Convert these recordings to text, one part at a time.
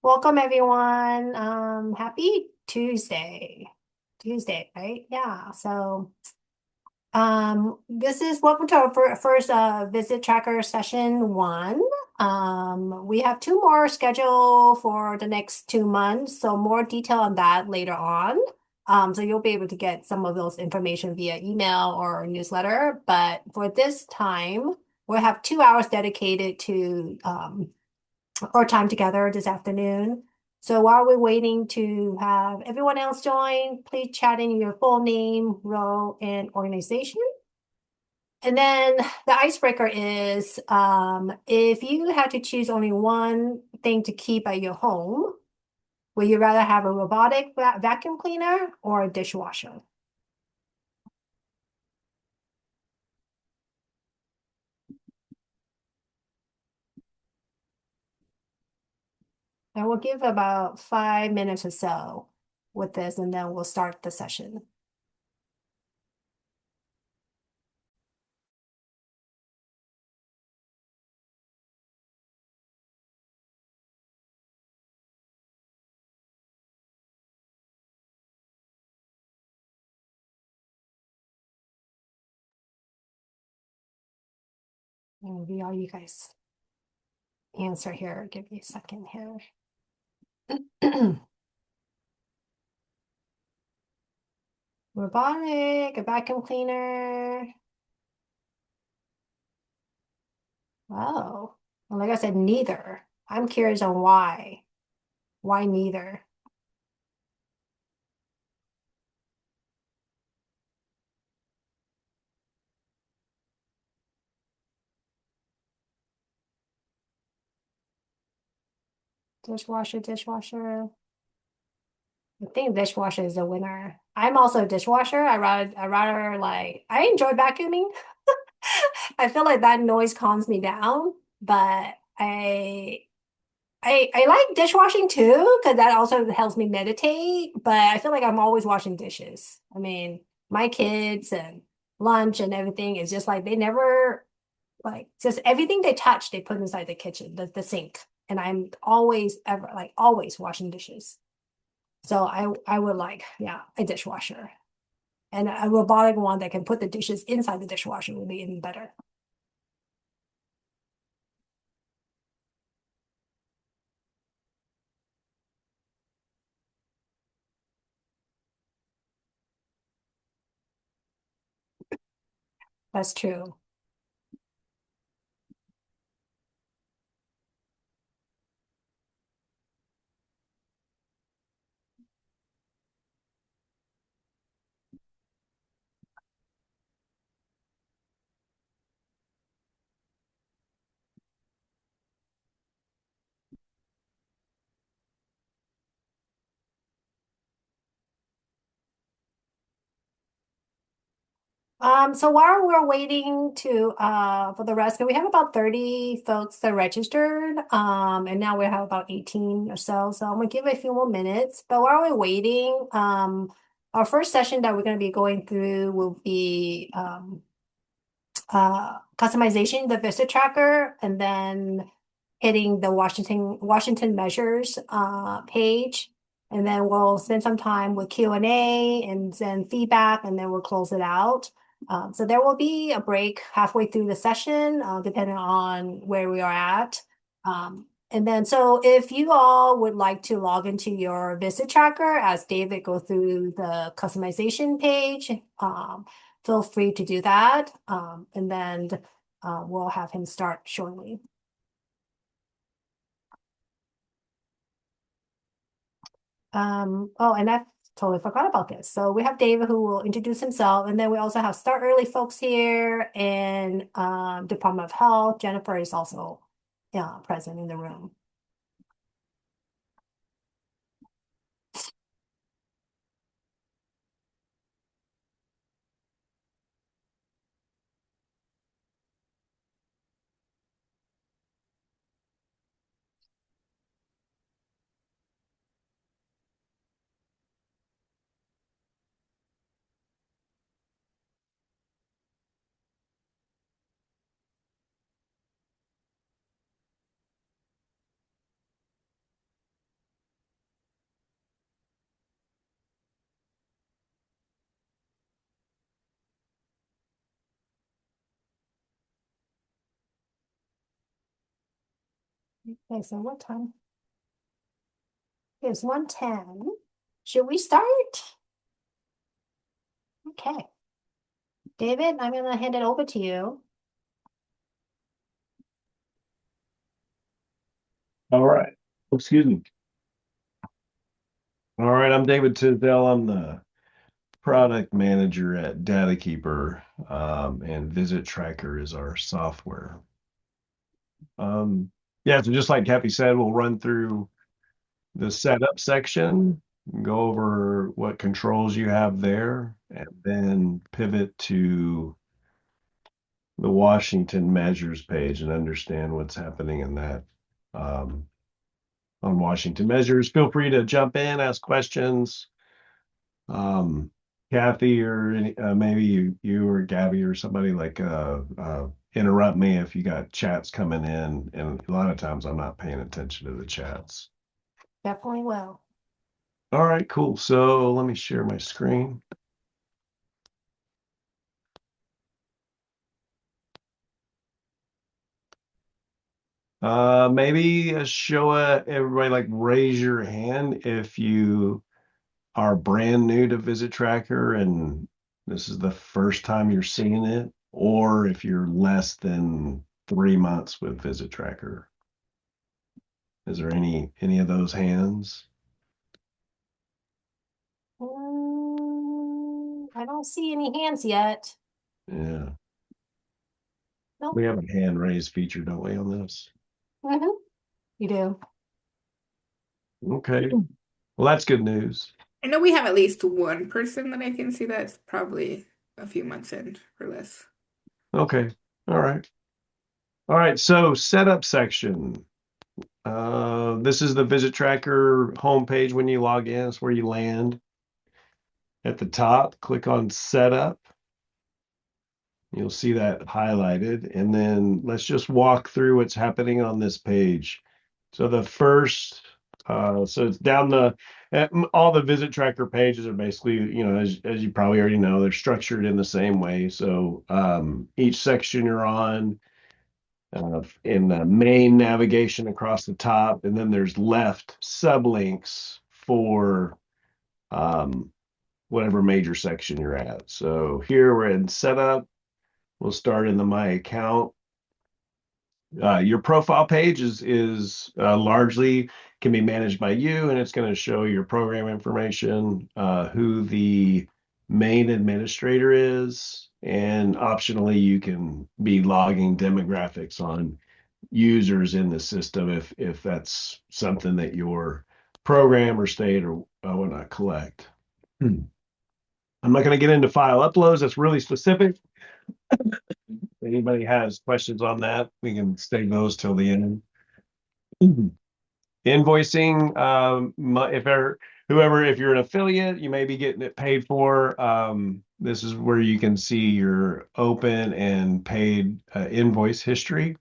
Welcome everyone. Happy Tuesday. Tuesday, right? Yeah. This is welcome to our first visit tracker session one. We have two more scheduled for the next 2 months, so more detail on that later on. So you'll be able to get some of those information via email or newsletter. But for this time, we'll have 2 hours dedicated to our time together this afternoon. So while we're waiting to have everyone else join, please chat in your full name, role, and organization. And then the icebreaker is if you had to choose only one thing to keep at your home, would you rather have a robotic vacuum cleaner or a dishwasher? And we'll give about 5 minutes or so with this, and then we'll start the session. And we all you guys answer here. Give me a second here. Robotic, a vacuum cleaner. Oh, well, like I said, neither. I'm curious on why. Why neither? Dishwasher, dishwasher. I think dishwasher is the winner. I'm also a dishwasher. I rather like I enjoy vacuuming. I feel like that noise calms me down, but I like dishwashing too, because that also helps me meditate. But I feel like I'm always washing dishes. I mean, my kids and lunch and everything is just like they never like just everything they touch, they put inside the kitchen, the sink. And I'm always ever like always washing dishes. So I would like, yeah, a dishwasher. And a robotic one that can put the dishes inside the dishwasher would be even better. That's true. So while we're waiting to for the rest, we have about 30 folks that registered. And now we have about 18 or so. So I'm gonna give it a few more minutes. But while we're waiting, our first session that we're gonna be going through will be customization the visit tracker and then hitting the Washington measures page. And then we'll spend some time with Q&A and then feedback, and then we'll close it out. So there will be a break halfway through the session, depending on where we are at. And then, so if you all would like to log into your visit tracker as David go through the customization page, feel free to do that. And then we'll have him start shortly. Oh, and I totally forgot about this. So we have David who will introduce himself, and then we also have Start Early folks here and Department of Health. Jennifer is also present in the room. Okay, so what time? It's 1:10. Should we start? Okay. David, I'm gonna hand it over to you. All right. Excuse me. All right, I'm David Tisdale. I'm the product manager at DataKeeper, and Visit Tracker is our software. Um, yeah, so just like Kathy said, we'll run through the setup section, go over what controls you have there, and then pivot to the Washington measures page and understand what's happening in that. Um, on Washington measures, feel free to jump in, ask questions. um, Kathy or maybe you or Gabby or somebody like interrupt me if you got chats coming in, and a lot of times I'm not paying attention to the chats. Definitely will. All right, cool. So let me share my screen. Maybe show everybody like raise your hand if you are brand new to Visit Tracker and this is the first time you're seeing it, or if you're less than 3 months with Visit Tracker. Is there any of those hands? I don't see any hands yet. Yeah, we Nope. have a hand raise feature, don't we, on this? Mm-hmm. You do. Okay, well that's good news. I know we have at least one person that I can see that's probably a few months in or less. Okay, all right, all right. So setup section. This is the Visit Tracker homepage when you log in. It's where you land. At the top, click on Setup. You'll see that highlighted. And then let's just walk through what's happening on this page. So the first, so it's down all the Visit Tracker pages are basically, as you probably already know, they're structured in the same way. So each section you're on, in the main navigation across the top, and then there's left sublinks for um, whatever major section you're at. So here we're in setup. We'll start in the My Account. Your profile page is largely can be managed by you, and it's going to show your program information, who the main administrator is, and optionally you can be logging demographics on users in the system if that's something that your program or state or whatnot collect. Hmm. I'm not going to get into file uploads. That's really specific. If anybody has questions on that, we can save those till the end. Invoicing, if you're an affiliate, you may be getting it paid for. This is where you can see your open and paid invoice history.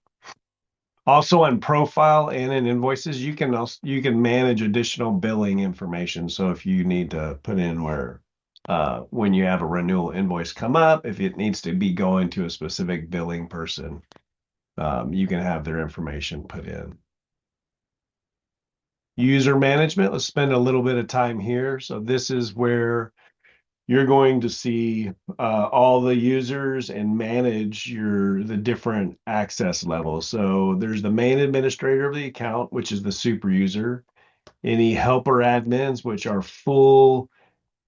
Also on profile and in invoices, you can manage additional billing information. So if you need to put in where when you have a renewal invoice come up, if it needs to be going to a specific billing person, you can have their information put in. User management, let's spend a little bit of time here. So this is where you're going to see all the users and manage the different access levels. So there's the main administrator of the account, which is the super user. Any helper admins, which are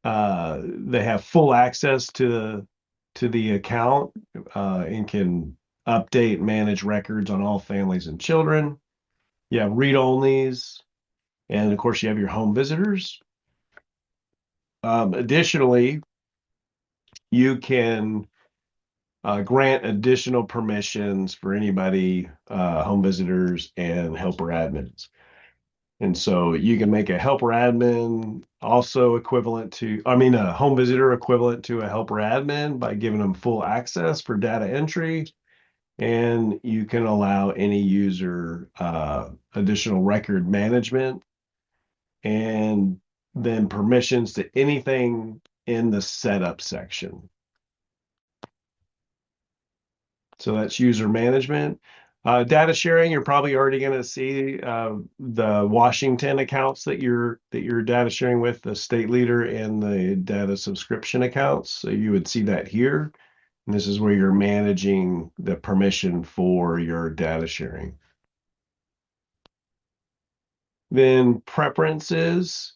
they have full access to the account and can update, manage records on all families and children. You have read-onlys, and of course you have your home visitors. Additionally, you can grant additional permissions for anybody, home visitors and helper admins. And so you can make a helper admin also equivalent to, I mean, a home visitor equivalent to a helper admin by giving them full access for data entry. And you can allow any user additional record management and then permissions to anything in the setup section. So that's user management. Data sharing, you're probably already going to see the Washington accounts that you're data sharing with the state leader and the data subscription accounts. So you would see that here. And this is where you're managing the permission for your data sharing. Then preferences.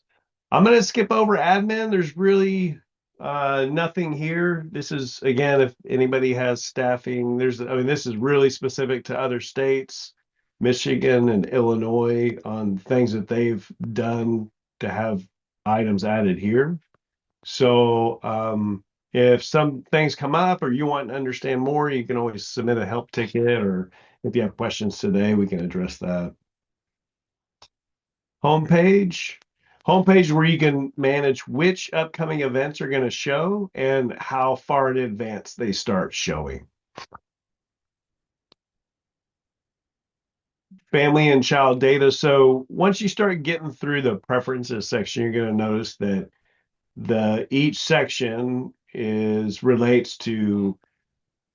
I'm going to skip over admin. There's really nothing here. This is, again, if anybody has staffing, this is really specific to other states, Michigan and Illinois, on things that they've done to have items added here. So if some things come up or you want to understand more, you can always submit a help ticket, or if you have questions today, we can address that. Homepage. Homepage where you can manage which upcoming events are going to show and how far in advance they start showing. Family and child data. So once you start getting through the preferences section, you're going to notice that each section relates to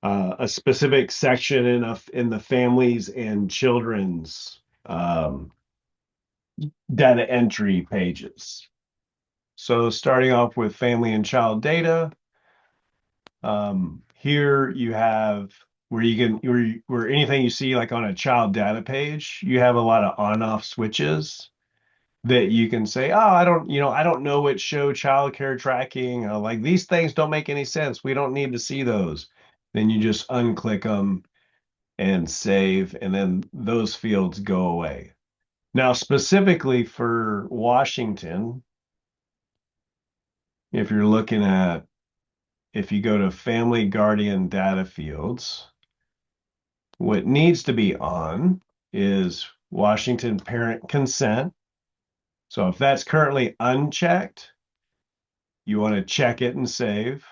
a specific section in the families and children's data entry pages. So starting off with family and child data, here you have where anything you see like on a child data page, you have a lot of on-off switches that you can say, oh, I don't know which show childcare tracking. Like these things don't make any sense. We don't need to see those. Then you just unclick them and save, and then those fields go away. Now, specifically for Washington, if you're looking at, if you go to Family Guardian Data Fields, what needs to be on is Washington Parent Consent. So if that's currently unchecked, you want to check it and save.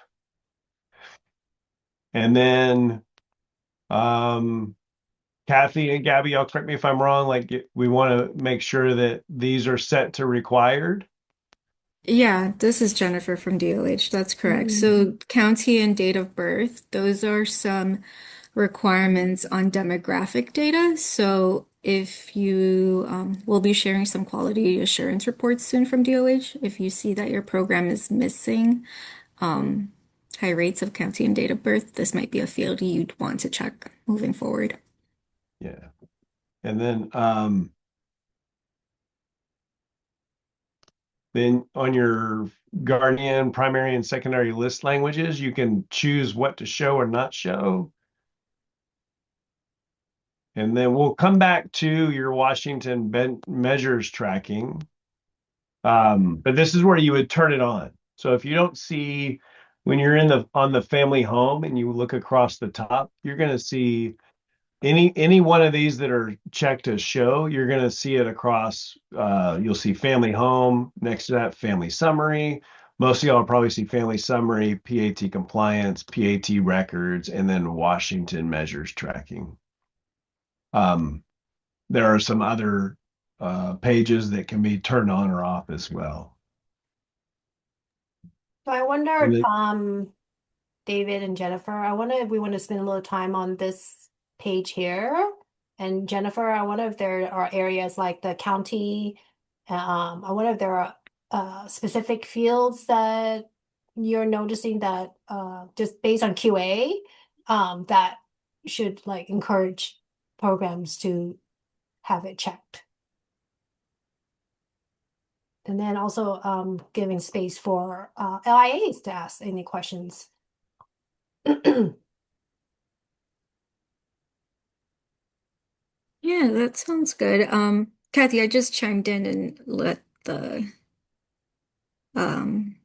And then Kathy and Gabby, y'all correct me if I'm wrong, like we want to make sure that these are set to required. Yeah, this is Jennifer from DOH. That's correct. So county and date of birth, those are some requirements on demographic data. So if you will be sharing some quality assurance reports soon from DOH, if you see that your program is missing high rates of county and date of birth, this might be a field you'd want to check moving forward. Yeah. And then on your Guardian primary and secondary list languages, you can choose what to show or not show. And then we'll come back to your Washington measures tracking. But this is where you would turn it on. So if you don't see, when you're on the family home and you look across the top, you're going to see any one of these that are checked to show, you're going to see it across. You'll see family home, next to that family summary. Most of y'all will probably see family summary, PAT compliance, PAT records, and then Washington measures tracking. There are some other pages that can be turned on or off as well. So I wonder And if then- David and Jennifer, I wonder if we want to spend a little time on this page here. And Jennifer, I wonder if there are areas like the county. I wonder if there are specific fields that you're noticing that just based on QA that should like encourage programs to have it checked. And then also giving space for LIAs to ask any questions. Yeah, that sounds good. Kathy, I just chimed in and let the um,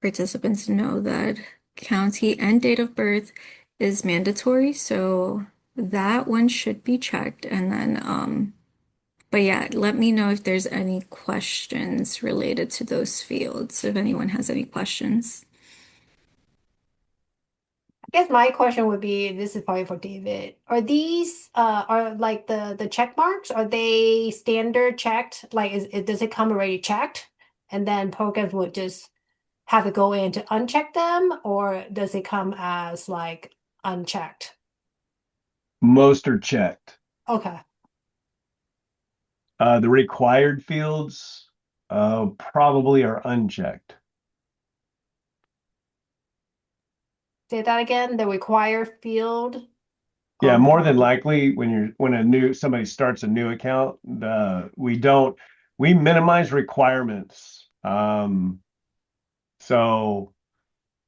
participants know that county and date of birth is mandatory, so that one should be checked. And then, but yeah, let me know if there's any questions related to those fields, if anyone has any questions. I guess my question would be, this is probably for David. Are these are like the check marks, are they standard checked? Like does it come already checked? And then programs would just have to go in to uncheck them, or does it come as like unchecked? Most are checked. Okay. The required fields probably are unchecked. Say that again. The required field. Yeah, are more than probably- likely when somebody starts a new account, we minimize requirements. So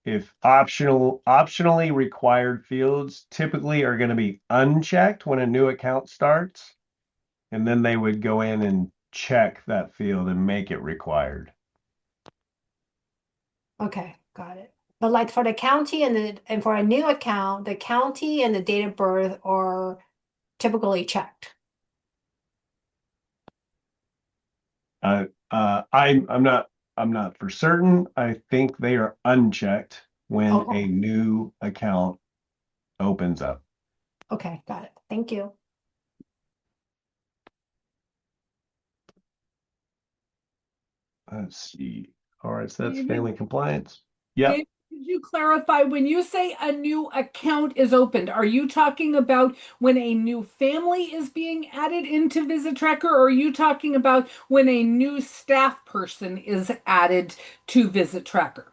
if optionally required fields typically are going to be unchecked when a new account starts, and then they would go in and check that field and make it required. Okay, got it. But like for the county and for a new account, the county and the date of birth are typically checked. I'm not for certain. I think they are unchecked when Okay. a new account opens up. Okay, got it. Thank you. Let's see. All right, so that's David? family compliance. Yep. Dave, could you clarify when you say a new account is opened, are you talking about when a new family is being added into Visit Tracker, or are you talking about when a new staff person is added to Visit Tracker?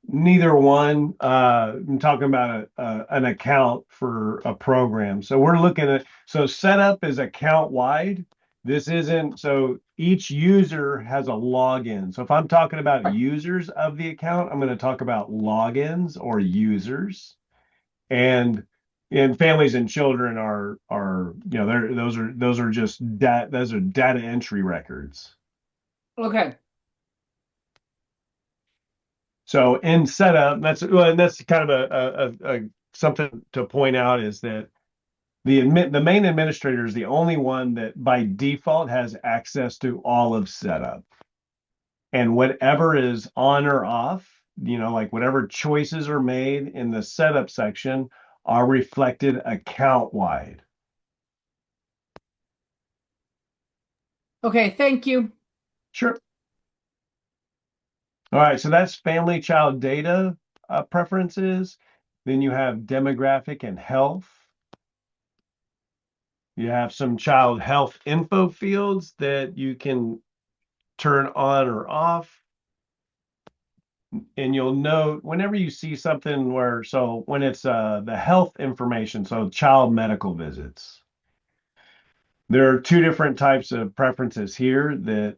Neither one. I'm talking about an account for a program. So we're looking at setup is account wide. This isn't so each user has a login. So if I'm talking about users of the account, I'm going to talk about logins or users. And families and children are those are just those are data entry records. Okay. So in setup, that's kind of a something to point out is that the main administrator is the only one that by default has access to all of setup. And whatever is on or off, like whatever choices are made in the setup section are reflected account wide. Okay, thank you. Sure. All right, so that's family child data preferences. Then you have demographic and health. You have some child health info fields that you can turn on or off. And you'll note whenever you see something when it's the health information, so child medical visits, there are two different types of preferences here that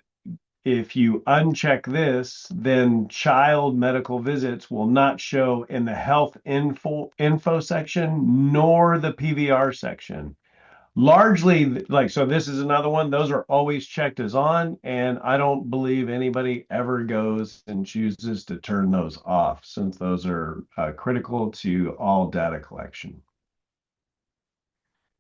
if you uncheck this, then child medical visits will not show in the health info section nor the PVR section. Largely, so this is another one. Those are always checked as on, and I don't believe anybody ever goes and chooses to turn those off since those are critical to all data collection.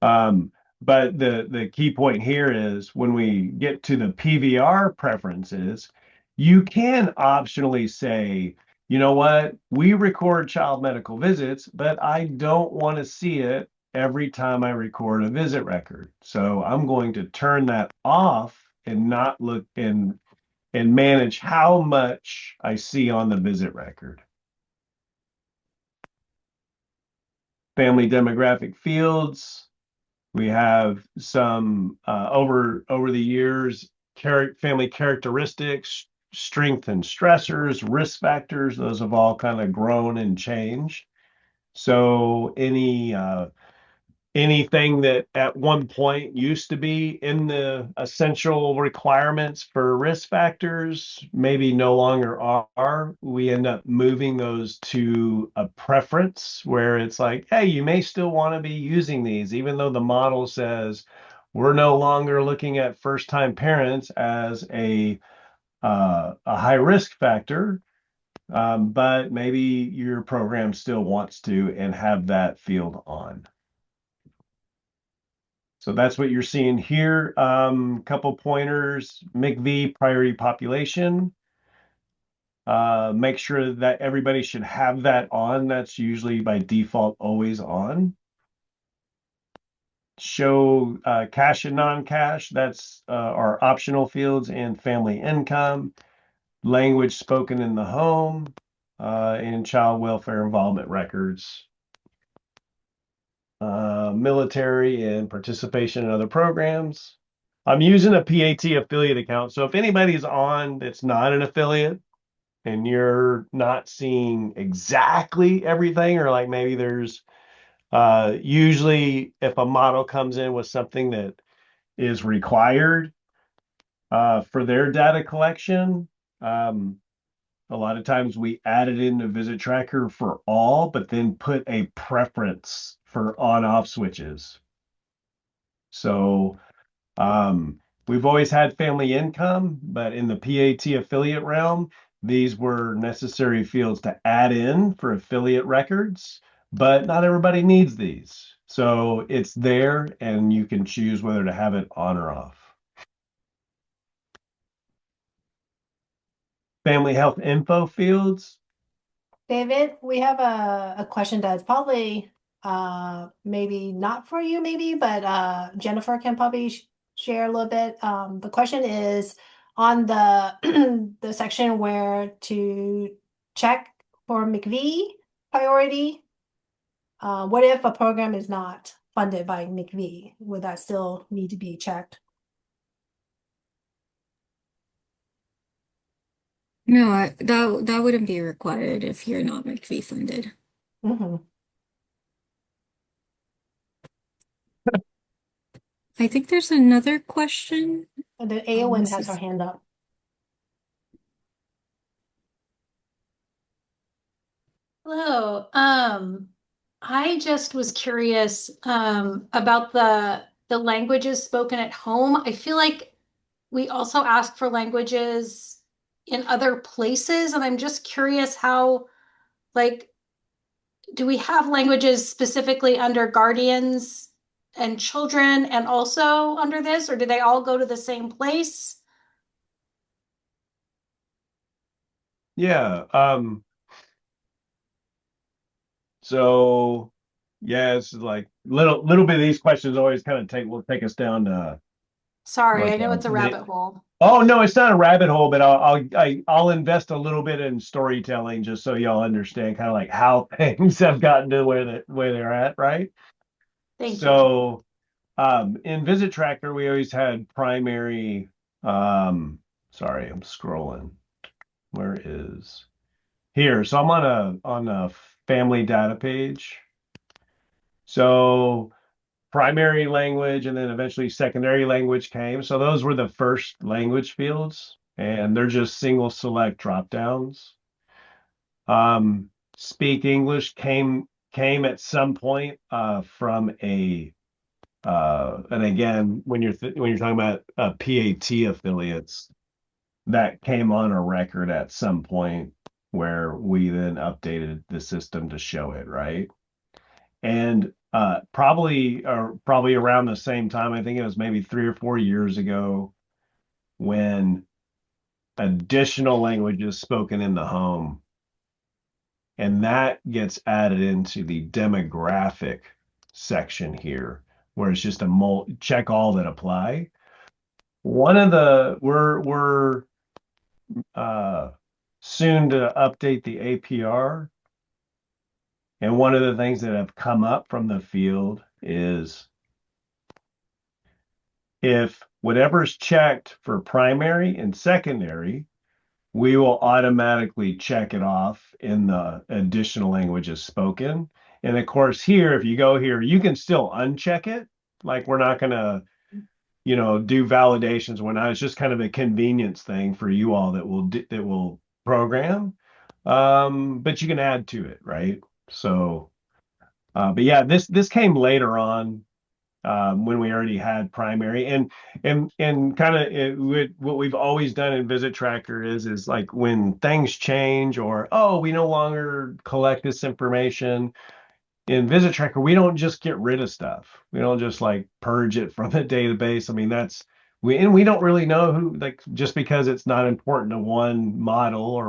But the key point here is when we get to the PVR preferences, you can optionally say, you know what, we record child medical visits, but I don't want to see it every time I record a visit record. So I'm going to turn that off and not look and manage how much I see on the visit record. Family demographic fields. We have some over the years, family characteristics, strength and stressors, risk factors. Those have all kind of grown and changed. So anything that at one point used to be in the essential requirements for risk factors maybe no longer are. We end up moving those to a preference where it's like, hey, you may still want to be using these, even though the model says we're no longer looking at first-time parents as a high risk factor. But maybe your program still wants to and have that field on. So that's what you're seeing here. Couple pointers, MCV priority population. Make sure that everybody should have that on. That's usually by default always on. Show cash and non-cash. That's our optional fields and family income. Language spoken in the home and child welfare involvement records. military and participation in other programs. I'm using a PAT affiliate account. So if anybody's on that's not an affiliate and you're not seeing exactly everything, or like maybe there's usually if a model comes in with something that is required for their data collection, a lot of times we add it into Visit Tracker for all, but then put a preference for on-off switches. So we've always had family income, but in the PAT affiliate realm, these were necessary fields to add in for affiliate records, but not everybody needs these. So it's there and you can choose whether to have it on or off. Family health info fields. David, we have a question that's probably maybe not for you, maybe, but Jennifer can probably share a little bit. The question is on the the section where to check for McVie priority. What if a program is not funded by McVie? Would that still need to be checked? No, that wouldn't be required if you're not McPhee funded. Mm-hmm. I think there's another question. And then Aowen This has her is hand up. Hello. I just was curious about the languages spoken at home. I feel like we also ask for languages in other places, and I'm just curious how, like, do we have languages specifically under guardians and children and also under this, or do they all go to the same place? Yeah. So yeah, it's like little bit of these questions always kind of will take us down to Sorry, like I know it's a the rabbit hole. oh no, it's not a rabbit hole, but I'll invest a little bit in storytelling just so y'all understand kind of like how things have gotten to where they're at, right? Thank you. So in Visit Tracker, we always had primary sorry, I'm scrolling. Where is here? So I'm on a family data page. So primary language and then eventually secondary language came. So those were the first language fields, and they're just single select drop downs. Speak English came at some point from a and again when when you're talking about PAT affiliates, that came on a record at some point where we then updated the system to show it, right? And probably around the same time, I think it was maybe 3 or 4 years ago when additional languages spoken in the home, and that gets added into the demographic section here, where it's just a check all that apply. One of the we're soon to update the APR. And one of the things that have come up from the field is if whatever's checked for primary and secondary, we will automatically check it off in the additional languages spoken. And of course, here, if you go here, you can still uncheck it. Like we're not going to, do validations when it's just kind of a convenience thing for you all that will program. But you can add to it, right? So, but yeah, this came later on when we already had primary and kind of what we've always done in Visit Tracker is like when things change or we no longer collect this information in Visit Tracker, we don't just get rid of stuff. We don't just like purge it from the database. I mean, we don't really know who, like, just because it's not important to one model or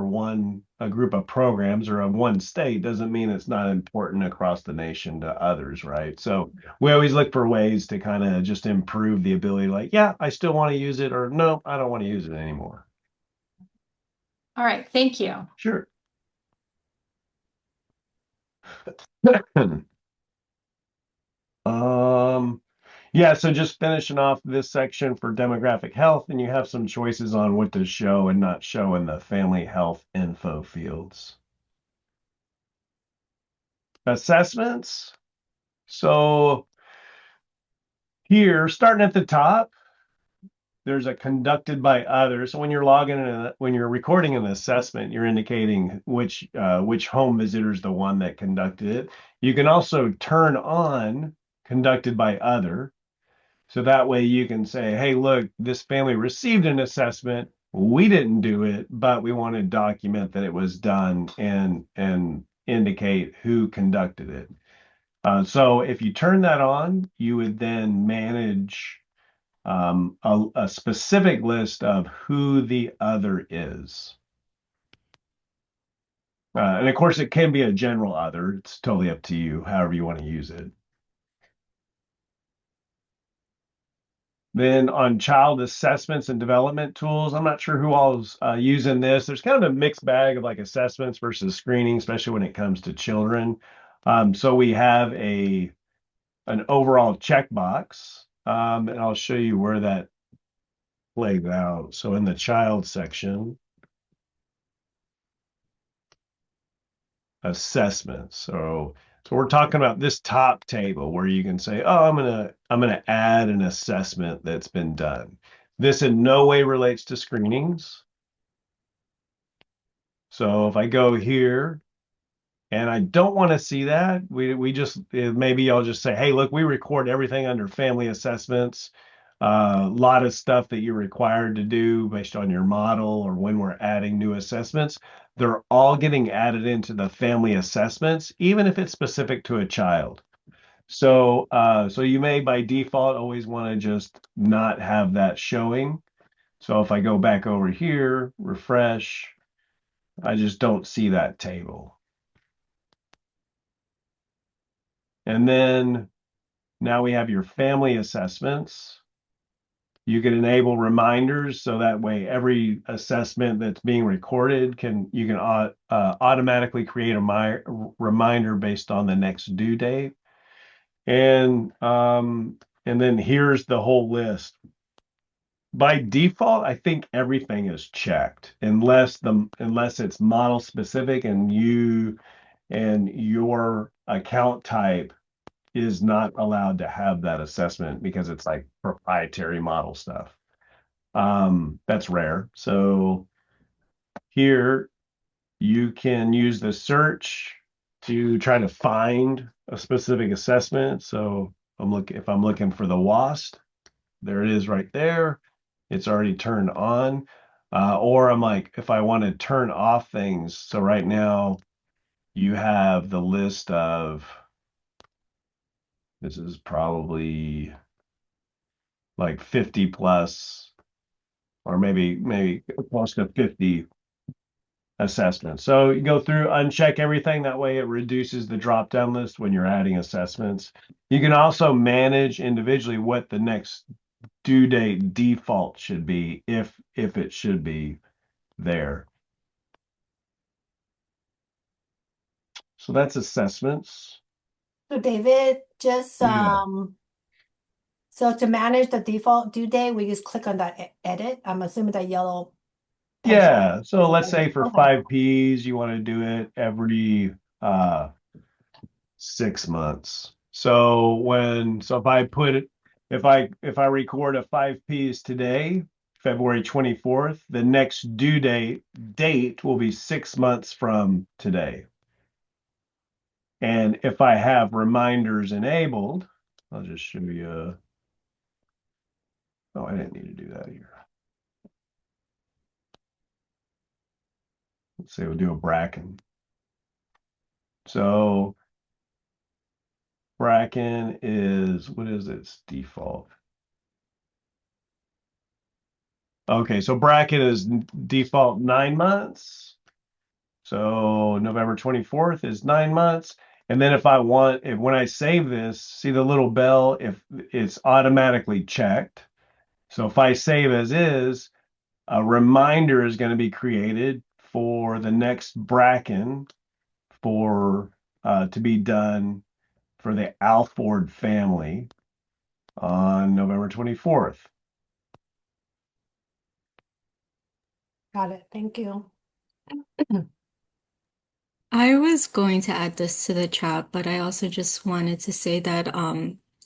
a group of programs or of one state doesn't mean it's not important across the nation to others, right? So we always look for ways to kind of just improve the ability, like, yeah, I still want to use it, or no, I don't want to use it anymore. All right, thank you. Sure. Yeah, so just finishing off this section for demographic health, and you have some choices on what to show and not show in the family health info fields. Assessments. So here, starting at the top, there's a conducted by others. So when you're logging in, when you're recording an assessment, you're indicating which home visitor is the one that conducted it. You can also turn on conducted by other. So that way you can say, hey, look, this family received an assessment. We didn't do it, but we want to document that it was done and indicate who conducted it. So if you turn that on, you would then manage a specific list of who the other is. And of course, it can be a general other. It's totally up to you, however you want to use it. Then on child assessments and development tools, I'm not sure who all's using this. There's kind of a mixed bag of like assessments versus screening, especially when it comes to children. So we have an overall checkbox, and I'll show you where that plays out. So in the child section, assessments. So we're talking about this top table where you can say, oh, I'm gonna add an assessment that's been done. This in no way relates to screenings. So if I go here and I don't want to see that, we just maybe I'll just say, hey, look, we record everything under family assessments. A lot of stuff that you're required to do based on your model or when we're adding new assessments, they're all getting added into the family assessments, even if it's specific to a child. So you may by default always want to just not have that showing. So if I go back over here, refresh, I just don't see that table. And then now we have your family assessments. You can enable reminders so that way every assessment that's being recorded you can automatically create a reminder based on the next due date. And then here's the whole list. By default, I think everything is checked unless it's model specific and your account type is not allowed to have that assessment because it's like proprietary model stuff. That's rare. So here you can use the search to try to find a specific assessment. So if I'm looking for the WAST, there it is right there. It's already turned on. Or I'm like, if I want to turn off things. So right now you have the list of, this is probably like 50 plus, or maybe close to 50 assessments. So you go through, uncheck everything. That way it reduces the drop down list when you're adding assessments. You can also manage individually what the next due date default should be if it should be there. So that's assessments. So David, just Yeah. so to manage the default due date, we just click on that edit. I'm assuming that yellow pencil. Yeah. So let's say for Okay. 5Ps, you want to do it every 6 months. So if I record a 5Ps today, February 24th, the next due date will be 6 months from today. And if I have reminders enabled, I'll just show you. Oh, I didn't need to do that here. Let's say we'll do a Bracken. So Bracken is, what is its default? Okay, so Bracken is default 9 months. So November 24th is 9 months. And then when I save this, see the little bell, if it's automatically checked. So if I save as is, a reminder is going to be created for the next Bracken to be done for the Alford family on November 24th. Got it. Thank you. I was going to add this to the chat, but I also just wanted to say that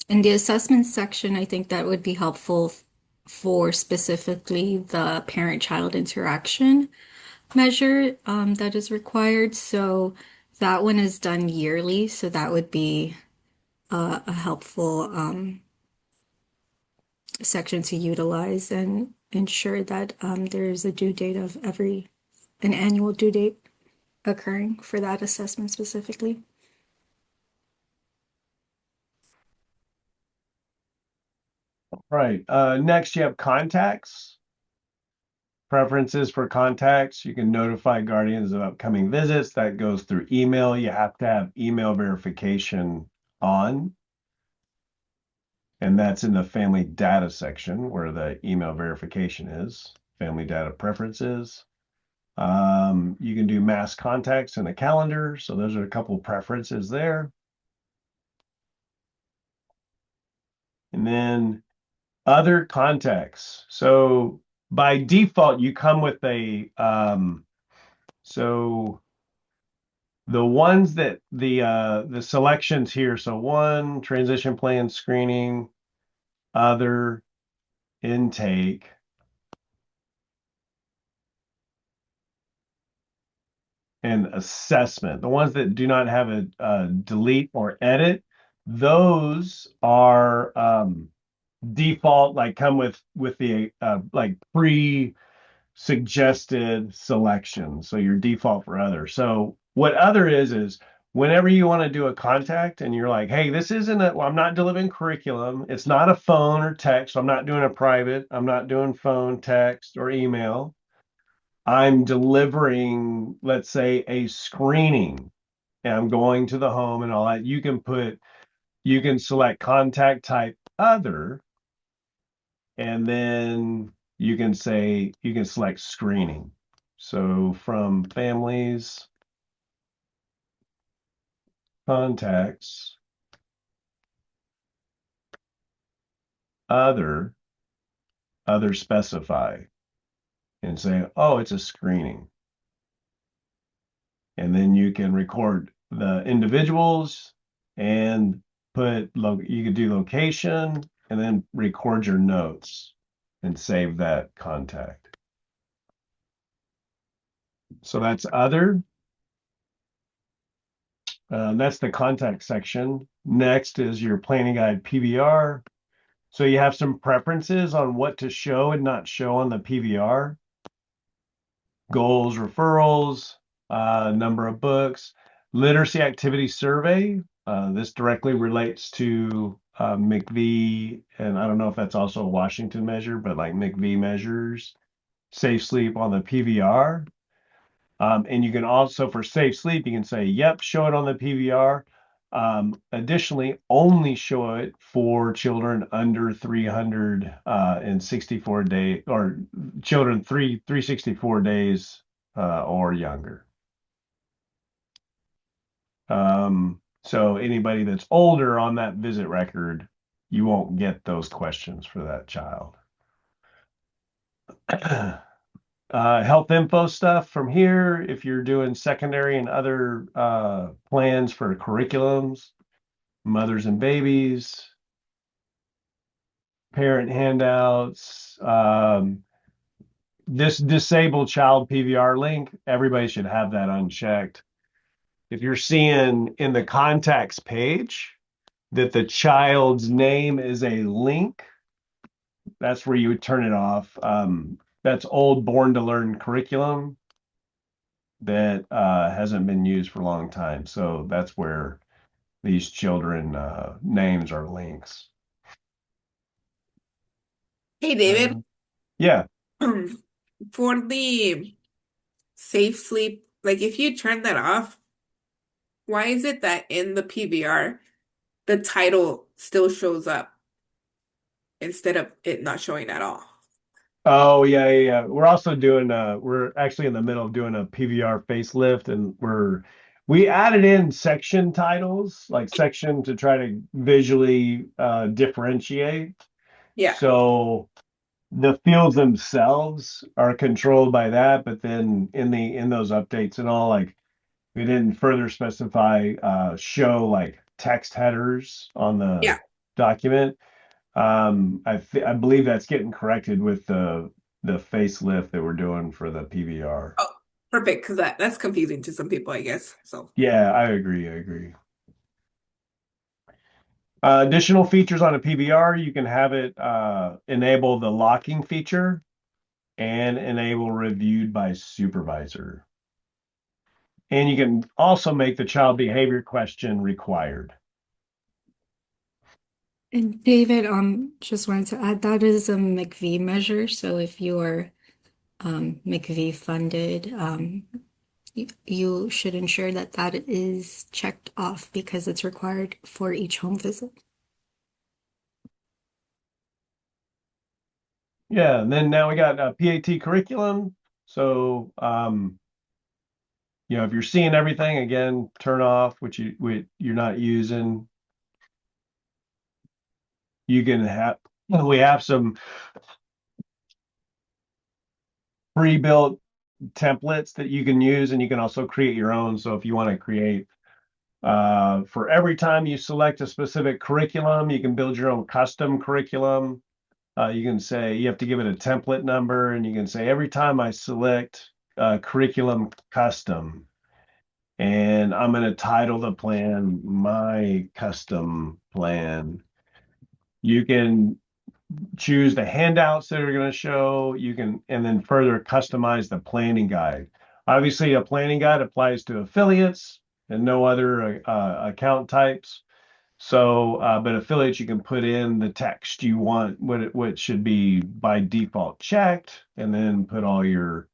in the assessment section, I think that would be helpful for specifically the parent-child interaction measure that is required. So that one is done yearly, so that would be a helpful section to utilize and ensure that there's a due date of an annual due date occurring for that assessment specifically. Right. Next, you have contacts. Preferences for contacts. You can notify guardians of upcoming visits. That goes through email. You have to have email verification on. And that's in the family data section where the email verification is. Family data preferences. You can do mass contacts in the calendar. So those are a couple of preferences there. And then other contacts. So by default, you come with a so the ones that the selections here. So one, transition plan screening, other, intake, and assessment. The ones that do not have a delete or edit, those are default, like come with the like pre-suggested selection. So your default for other. So what other is whenever you want to do a contact and you're like, hey, this isn't I'm not delivering curriculum. It's not a phone or text. So I'm not doing a private. I'm not doing phone, text, or email. I'm delivering, let's say, a screening, and I'm going to the home and all that. You can select contact type other, and then you can select screening. So from families, contacts, other specify, and say, oh, it's a screening. And then you can record the individuals and you could do location and then record your notes and save that contact. So that's other. That's the contact section. Next is your planning guide PVR. So you have some preferences on what to show and not show on the PVR. Goals, referrals, number of books, literacy activity survey. This directly relates to McVie, and I don't know if that's also a Washington measure, but like McVie measures safe sleep on the PVR. And you can also, for safe sleep, you can say, yep, show it on the PVR. Additionally, only show it for children under 364 days, or children 364 days or younger. So anybody that's older on that visit record, you won't get those questions for that child. Health info stuff from here. If you're doing secondary and other plans for curriculums, mothers and babies, parent handouts, this disabled child PVR link, everybody should have that unchecked. If you're seeing in the contacts page that the child's name is a link, that's where you would turn it off. That's old Born to Learn curriculum that hasn't been used for a long time. So that's where these children names are links. Hey, David, Yeah. for the safe sleep, like if you turn that off, why is it that in the PVR, the title still shows up instead of it not showing at all? Oh, yeah. We're also doing we're actually in the middle of doing a PVR facelift, and We added in section titles, like section to try to visually differentiate. Yeah. So the fields themselves are controlled by that, but then in those updates and all, like we didn't further specify show like text headers on the Yeah. document. I believe that's getting corrected with the facelift that we're doing for the PVR. Oh, perfect, because that's confusing to some people, I guess. So Yeah, I agree. I agree. Additional features on a PVR, you can have it enable the locking feature and enable reviewed by supervisor. And you can also make the child behavior question required. And David, just wanted to add that is a McVie measure. So if you are McVie funded, you should ensure that that is checked off because it's required for each home visit. Yeah, and then now we got PAT curriculum. So if you're seeing everything, again, turn off which you're not using. You can have we have some pre-built templates that you can use, and you can also create your own. So if you want to create for every time you select a specific curriculum, you can build your own custom curriculum. You can say you have to give it a template number, and you can say every time I select curriculum custom, and I'm going to title the plan my custom plan. You can choose the handouts that are going to show. You can, and then further customize the planning guide. Obviously, a planning guide applies to affiliates and no other account types. So, but affiliates, you can put in the text you want, what should be by default checked, and then put all your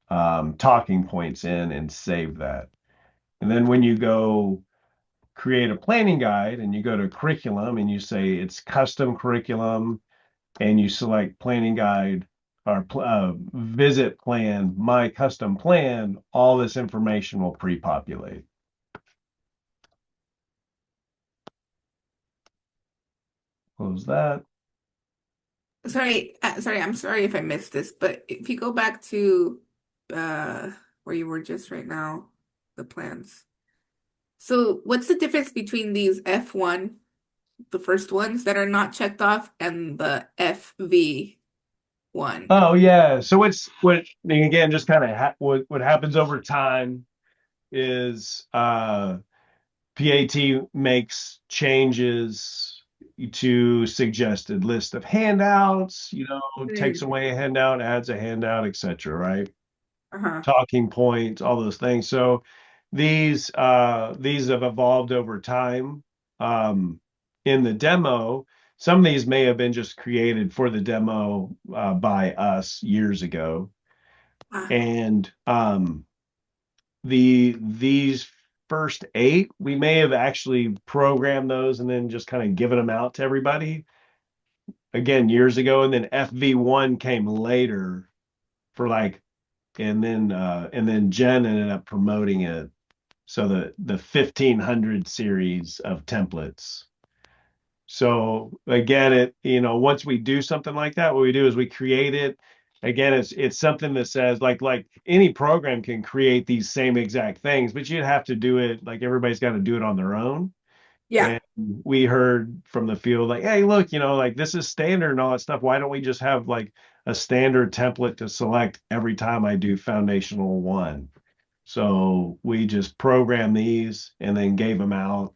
talking points in and save that. And then when you go create a planning guide and you go to curriculum and you say it's custom curriculum and you select planning guide or visit plan, my custom plan, all this information will pre-populate. Close that. sorry, I'm sorry if I missed this, but if you go back to uh where you were just right now, the plans. So what's the difference between these F1, the first ones that are not checked off, and the FV1? Oh yeah. So it's what again, just kind of what happens over time is PAT makes changes to suggested list of handouts, takes Mm. away a handout, adds a handout, etc., right? Uh-huh. Talking points, all those things. So these have evolved over time. Um, in the demo, some of these may have been just created for the demo by us years ago. Ah, And these first 8, we may have actually programmed those and then just kind of given them out to everybody again years ago. And then FV1 came later for like, and then Jen ended up promoting it. So the 1500 series of templates. So again, once we do something like that, what we do is we create it. Again, it's something that says like any program can create these same exact things, but you'd have to do it like everybody's got to do it on their own. yeah. And we heard from the field like, hey, look, like this is standard and all that stuff. Why don't we just have like a standard template to select every time I do foundational 1? So we just programmed these and then gave them out,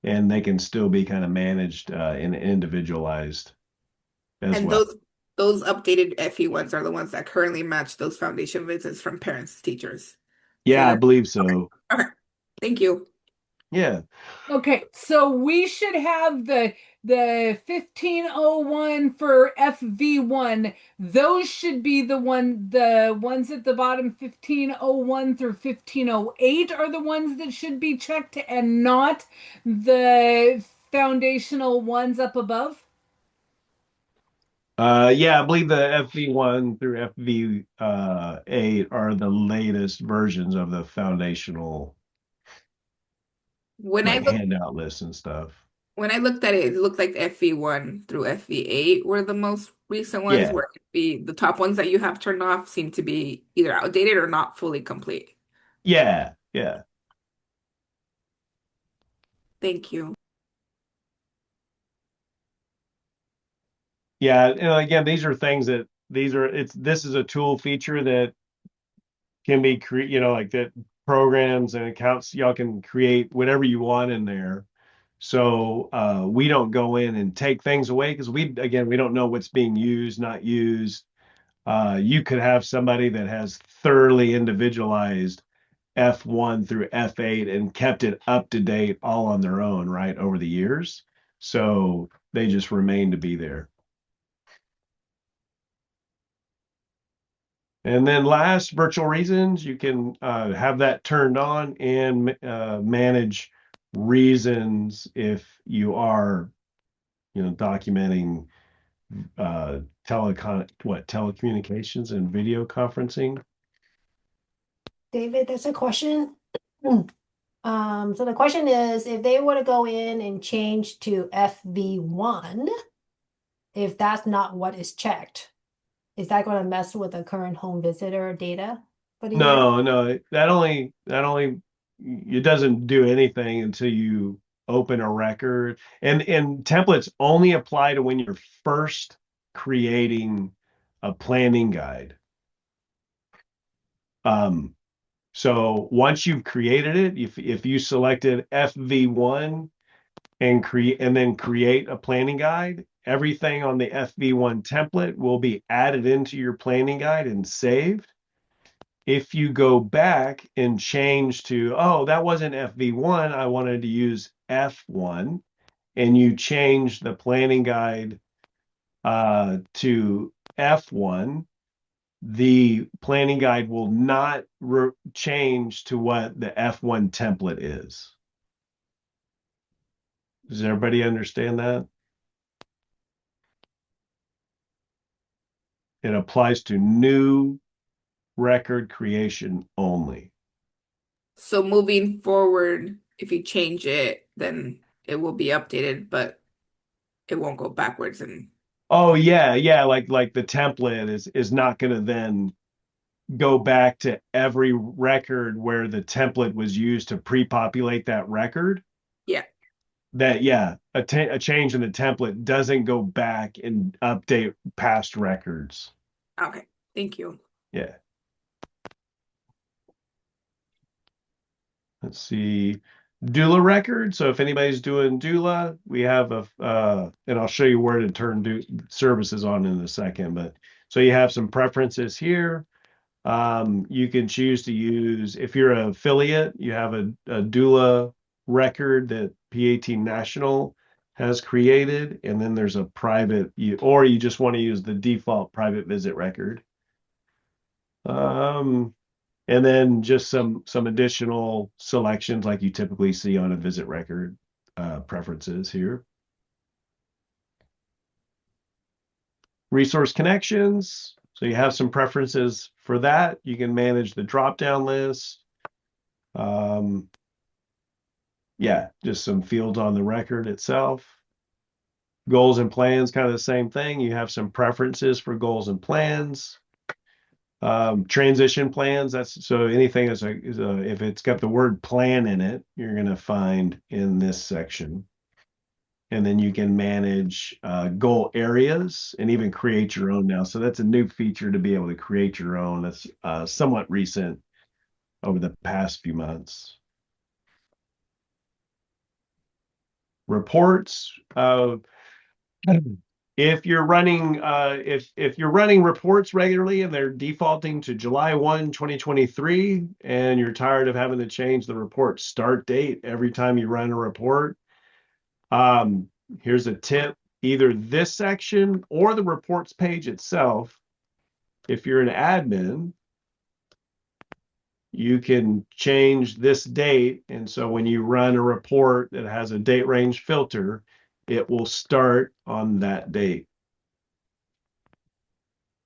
and they can still be kind of managed and individualized as And well. those updated FE1s are the ones that currently match those foundation visits from parents, teachers. So Yeah, I they're believe okay. so. Okay. Thank you. Yeah. Okay, so we should have the 1501 for FV1. Those should be the ones at the bottom. 1501 through 1508 are the ones that should be checked and not the foundational ones up above. Yeah, I believe the FV1 through FV8 are the latest versions of the foundational When I like looked handout lists and stuff. when I looked at it, it looked like FV1 through FV8 were the most recent ones, Yeah, where the top ones that you have turned off seem to be either outdated or not fully complete. yeah, yeah. Thank you. Yeah, and again, these are things that this is a tool feature that can be like that programs and accounts, y'all can create whatever you want in there. So we don't go in and take things away because we don't know what's being used, not used. You could have somebody that has thoroughly individualized F1 through F8 and kept it up to date all on their own, right, over the years. So they just remain to be there. And then last, virtual reasons, you can have that turned on and manage reasons if you are, documenting telecommunications and video conferencing. David, that's a question. So the question is, if they were to go in and change to FV1, if that's not what is checked, is that going to mess with the current home visitor data for the year? No, that only it doesn't do anything until you open a record. And templates only apply to when you're first creating a planning guide. So once you've created it, if you selected FV1 and then create a planning guide, everything on the FV1 template will be added into your planning guide and saved. If you go back and change to, oh, that wasn't FV1, I wanted to use F1, and you change the planning guide to F1, the planning guide will not change to what the F1 template is. Does everybody understand that? It applies to new record creation only. So moving forward, if you change it, then it will be updated, but it won't go backwards. And Oh yeah, like the template is not going to then go back to every record where the template was used to pre-populate that record. yeah, That yeah, a change in the template doesn't go back and update past records. okay. Thank you. Yeah. Let's see. Doula record. So if anybody's doing doula, we have and I'll show you where to turn services on in a second. But so you have some preferences here. You can choose to use, if you're an affiliate, you have a doula record that PAT National has created, and then there's a private, or you just want to use the default private visit record. And then just some additional selections like you typically see on a visit record, preferences here. Resource connections. So you have some preferences for that. You can manage the drop-down list. Yeah, just some fields on the record itself. Goals and plans, kind of the same thing. You have some preferences for goals and plans. Transition plans, that's so anything if it's got the word plan in it, you're going to find in this section. And then you can manage goal areas and even create your own now. So that's a new feature to be able to create your own. That's somewhat recent over the past few months. Reports. If you're running if you're running reports regularly and they're defaulting to July 1, 2023, and you're tired of having to change the report start date every time you run a report, here's a tip. Either this section or the reports page itself, if you're an admin, you can change this date. And so when you run a report that has a date range filter, it will start on that date.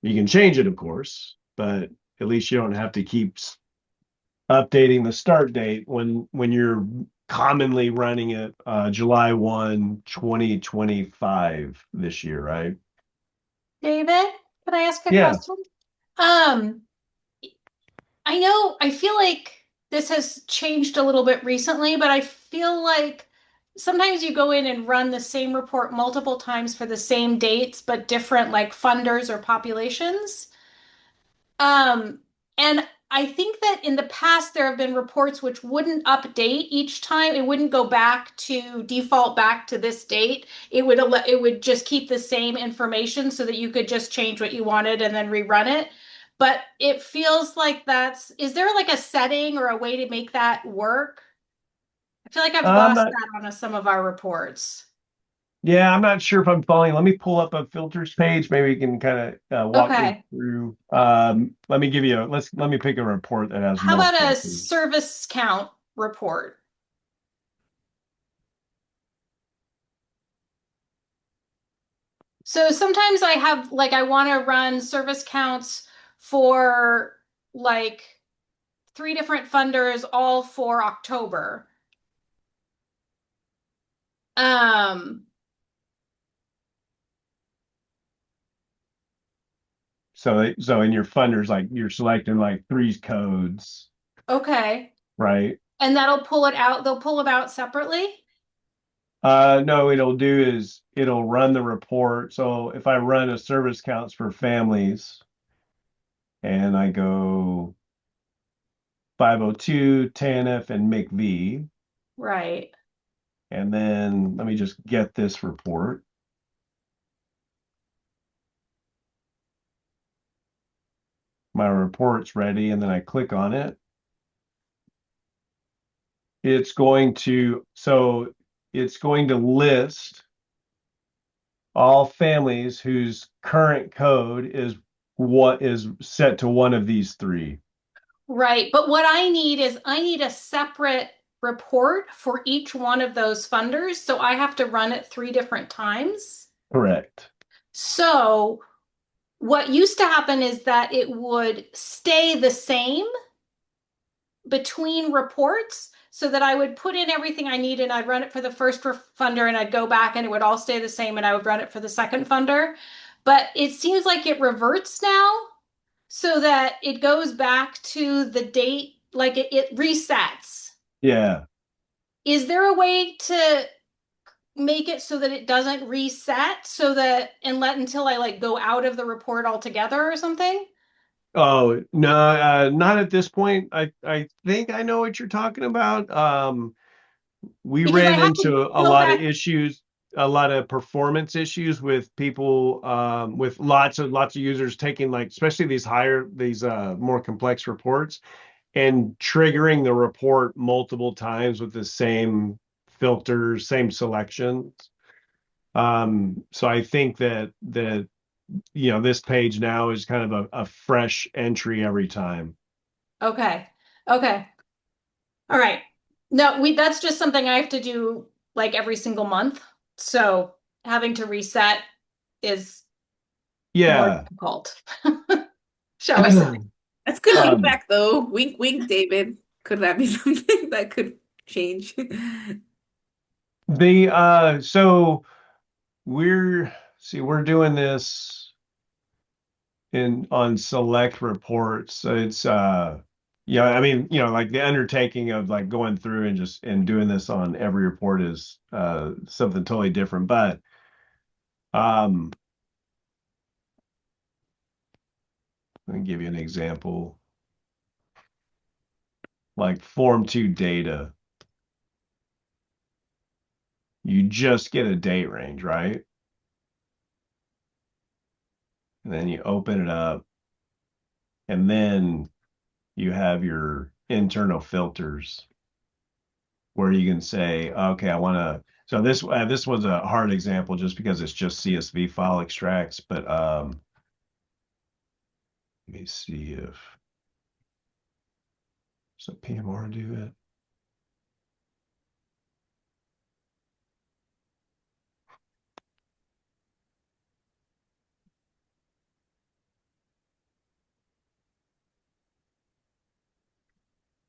You can change it, of course, but at least you don't have to keep updating the start date when you're commonly running it July 1, 2025 this year, right? David, can I ask a Yeah. question? Um, I know, I feel like this has changed a little bit recently, but I feel like sometimes you go in and run the same report multiple times for the same dates, but different like funders or populations. Um, and I think that in the past there have been reports which wouldn't update each time. It wouldn't go back to default back to this date. It would just keep the same information so that you could just change what you wanted and then rerun it. But it feels like is there like a setting or a way to make that work? I feel like I've I'm lost not, that on some of our reports. yeah, I'm not sure if I'm following. Let me pull up a filters page. Maybe you can kind of walk me Okay. through. Let me give you let me pick a report that has How about a multiple. service count report? So sometimes I want to run service counts for like three different funders all for October. Um, So in your funders, like you're selecting like three codes, okay. right? And that'll pull it out. They'll pull them out separately. No, it'll do is it'll run the report. So if I run a service counts for families and I go 502, TANF, and McV, Right. and then let me just get this report. My report's ready, and then I click on it. It's going to, so it's going to list all families whose current code is what is set to one of these three. Right. But what I need a separate report for each one of those funders. So I have to run it three different times. Correct. So what used to happen is that it would stay the same between reports so that I would put in everything I need and I'd run it for the first funder and I'd go back and it would all stay the same and I would run it for the second funder. But it seems like it reverts now so that it goes back to the date, like it resets. Yeah. Is there a way to make it so that it doesn't reset so that and let until I like go out of the report altogether or something? Oh, no, not at this point. I think I know what you're talking about. We Because I ran have to into a go lot of back. issues, a lot of performance issues with people, with lots of users taking like, especially these more complex reports and triggering the report multiple times with the same filters, same selections. So I think that this page now is kind of a fresh entry every time. Okay. Okay. All right. No, we that's just something I have to do like every single month. So having to reset is more Yeah. difficult, shall we say. That's good Um, feedback, though. Wink, wink, David. Could that be something that could change? so we're doing this in on select reports. So it's yeah, I mean, like the undertaking of like going through and just and doing this on every report is something totally different. But um let me give you an example. Like Form 2 data, you just get a date range, right? And then you open it up, and then you have your internal filters where you can say, okay, I want to. So this was a hard example just because it's just CSV file extracts, but let me see if so PMR do it.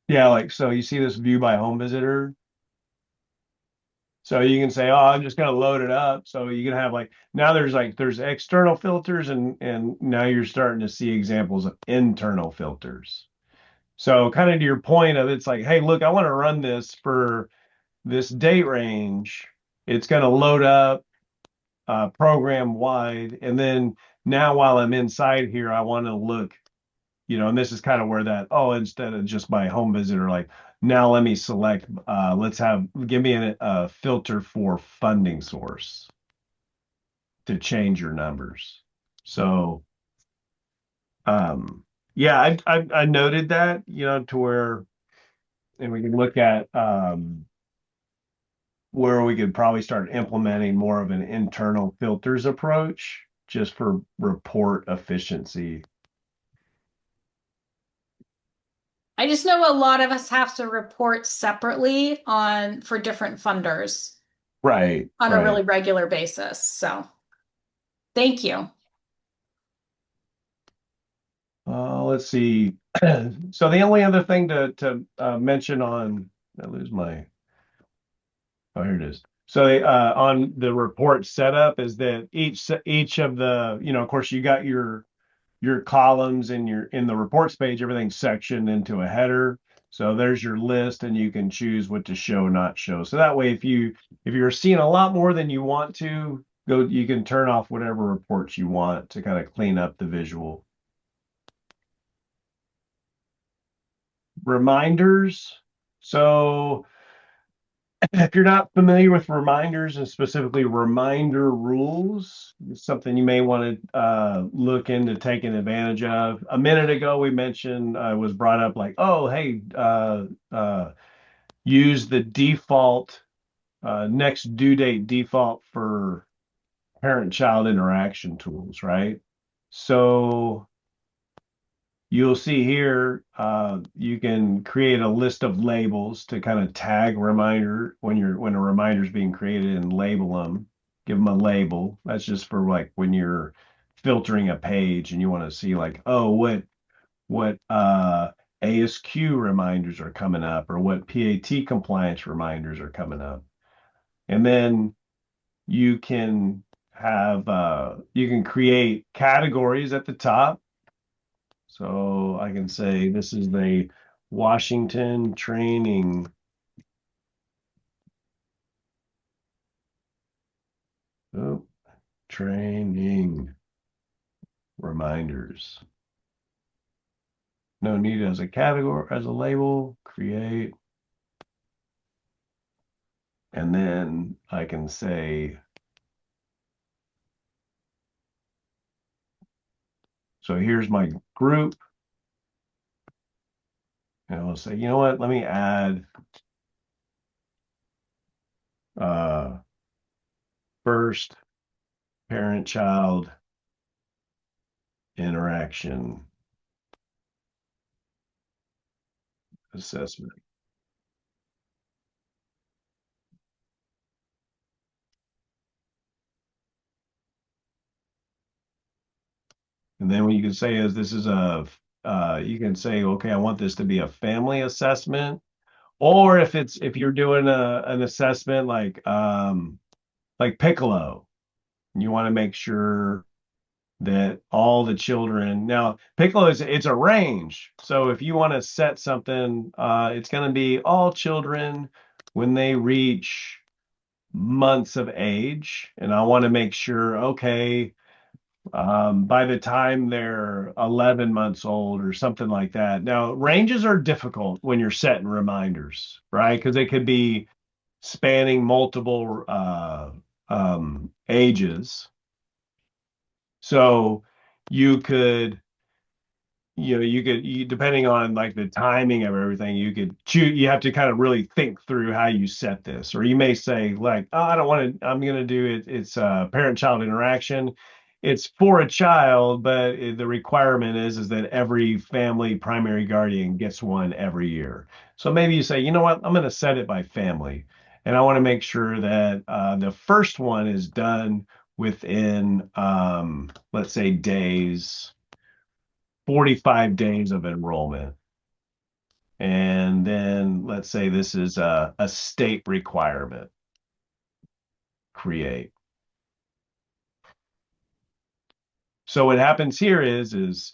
Yeah, like so you see this view by home visitor. So you can say, oh, I'm just going to load it up. So you can have like, now there's external filters and now you're starting to see examples of internal filters. So kind of to your point of it's like, hey, look, I want to run this for this date range. It's going to load up program wide. And then now while I'm inside here, I want to look, and this is kind of where that, oh, instead of just my home visitor, like now let me select, give me a filter for funding source to change your numbers. So, yeah, I noted that, to where, and we can look at where we could probably start implementing more of an internal filters approach just for report efficiency. I just know a lot of us have to report separately for different funders Right. on a really regular basis. So thank you. Let's see. So the only other thing to mention on, I lose my, oh, here it is. So on the report setup is that each of the, of course you got your columns in the reports page, everything's sectioned into a header. So there's your list and you can choose what to show, not show. So that way, if you're seeing a lot more than you want to go, you can turn off whatever reports you want to kind of clean up the visual. Reminders. So if you're not familiar with reminders and specifically reminder rules, it's something you may want to look into taking advantage of. A minute ago, we mentioned was brought up like, oh, hey, use the default next due date default for parent-child interaction tools, right? So you'll see here, you can create a list of labels to kind of tag reminder when a reminder is being created and label them, give them a label. That's just for like when you're filtering a page and you want to see like, oh, what ASQ reminders are coming up or what PAT compliance reminders are coming up. And then you can create categories at the top. So I can say this is the Washington training. Oh, training reminders. No need as a category, as a label, create. And then I can say, so here's my group. And I'll say, you know what, let me add first parent-child interaction assessment. And then what you can say is this is you can say, okay, I want this to be a family assessment. Or if you're doing an assessment like Piccolo, you want to make sure that all the children now Piccolo it's a range. So if you want to set something, it's going to be all children when they reach months of age, and I want to make sure, okay, by the time they're 11 months old or something like that. Now, ranges are difficult when you're setting reminders, right? Because they could be spanning multiple ages. So you could, depending on like the timing of everything, you could choose, you have to kind of really think through how you set this. Or you may say like, oh, I don't want to, I'm going to do it. It's parent-child interaction. It's for a child, but the requirement is that every family primary guardian gets one every year. So maybe you say, you know what, I'm going to set it by family. And I want to make sure that the first one is done within, let's say, 45 days of enrollment. And then let's say this is a state requirement. create. So what happens here is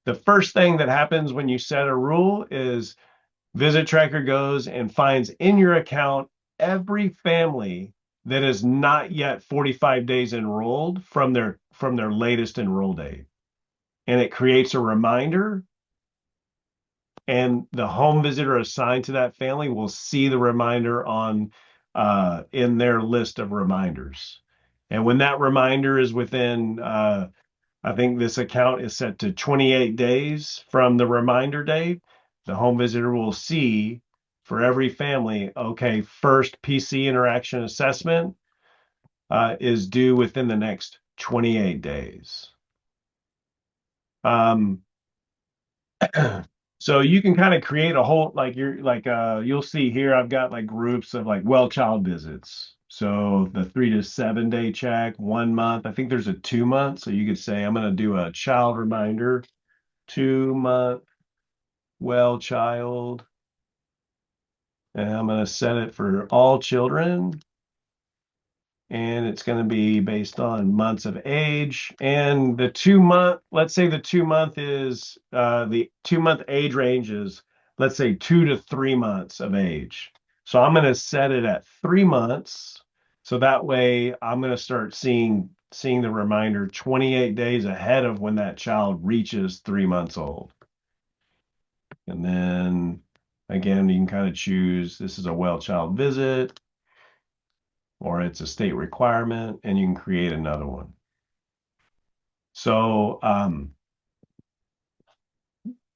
the first thing that happens when you set a rule is Visit Tracker goes and finds in your account every family that is not yet 45 days enrolled from their latest enroll date. And it creates a reminder, and the home visitor assigned to that family will see the reminder on in their list of reminders. And when that reminder is within I think this account is set to 28 days from the reminder date, the home visitor will see for every family, okay, first PC interaction assessment is due within the next 28 days. So you can kind of create a whole, like you'll see here, I've got like groups of like well child visits. So the 3 to 7 day check, 1 month. I think there's a 2 month. So you could say, I'm going to do a child reminder, 2 month well child. And I'm going to set it for all children. And it's going to be based on months of age. And the 2 month, let's say the 2 month is the 2 month age range is, let's say 2 to 3 months of age. So I'm going to set it at 3 months. So that way I'm going to start seeing the reminder 28 days ahead of when that child reaches 3 months old. And then again, you can kind of choose, this is a well child visit, or it's a state requirement, and you can create another one. So,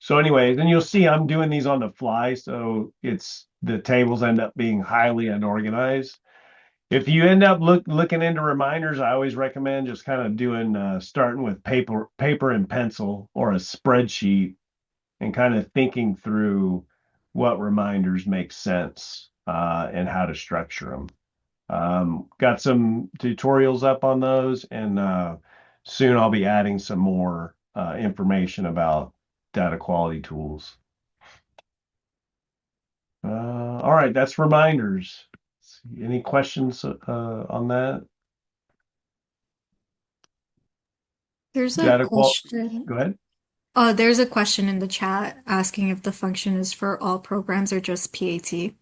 anyway, then you'll see I'm doing these on the fly, so the tables end up being highly unorganized. If you end up looking into reminders, I always recommend just kind of doing starting with paper and pencil or a spreadsheet, and kind of thinking through what reminders make sense and how to structure them. Got some tutorials up on those, and soon I'll be adding some more information about data quality tools. All right, that's reminders. Any questions on that? There's a Data question. Go ahead. There's a question in the chat asking if the function is for all programs or just PAT.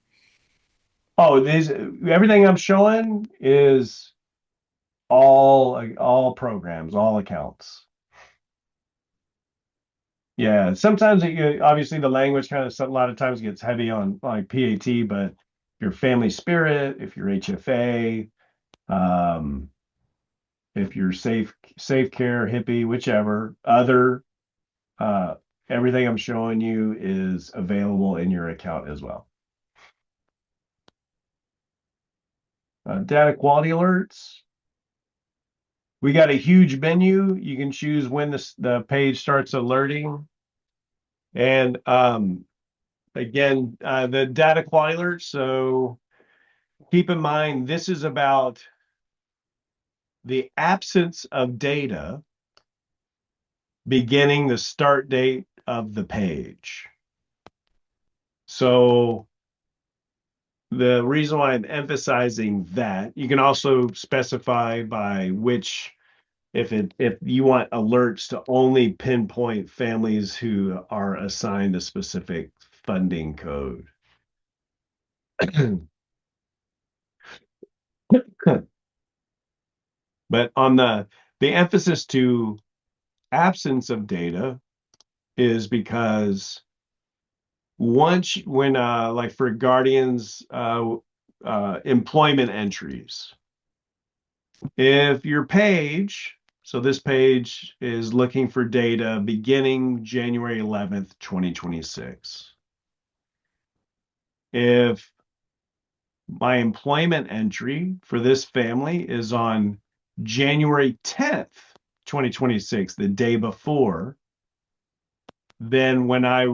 Oh, everything I'm showing is all programs, all accounts. Yeah, sometimes obviously the language kind of a lot of times gets heavy on like PAT, but your Family Spirit, if you're HFA, if you're Safe Care, Hippie, whichever other, everything I'm showing you is available in your account as well. Data quality alerts. We got a huge menu. You can choose when the page starts alerting. And again, the data quality alerts. So keep in mind, this is about the absence of data beginning the start date of the page. So the reason why I'm emphasizing that, you can also specify by which, if you want alerts to only pinpoint families who are assigned a specific funding code. But on the emphasis to absence of data is because when like for guardians employment entries, if your page, so this page is looking for data beginning January 11th, 2026. If my employment entry for this family is on January 10th, 2026, the day before, then when I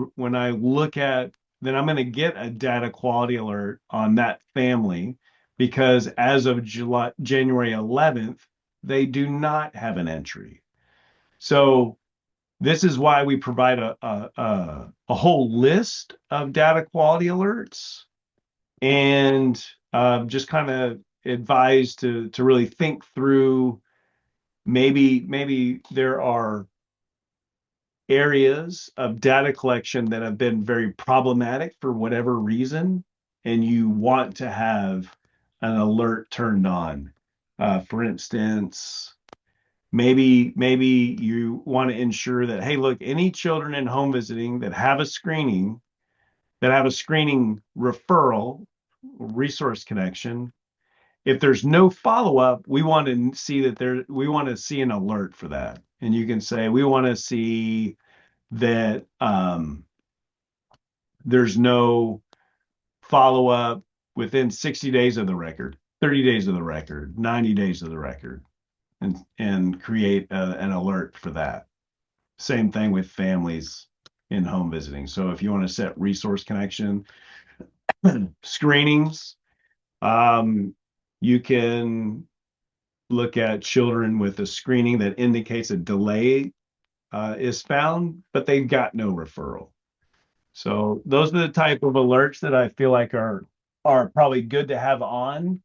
look at, then I'm going to get a data quality alert on that family, because as of January 11th, they do not have an entry. So this is why we provide a whole list of data quality alerts, and just kind of advised to really think through, maybe there are areas of data collection that have been very problematic for whatever reason, and you want to have an alert turned on. For instance, maybe you want to ensure that, hey, look, any children in home visiting that have a screening referral resource connection, if there's no follow-up, we want to see an alert for that. And you can say, we want to see that there's no follow-up within 60 days of the record, 30 days of the record, 90 days of the record, and create an alert for that. Same thing with families in home visiting. So if you want to set resource connection screenings, you can look at children with a screening that indicates a delay is found, but they got no referral. So those are the type of alerts that I feel like are probably good to have on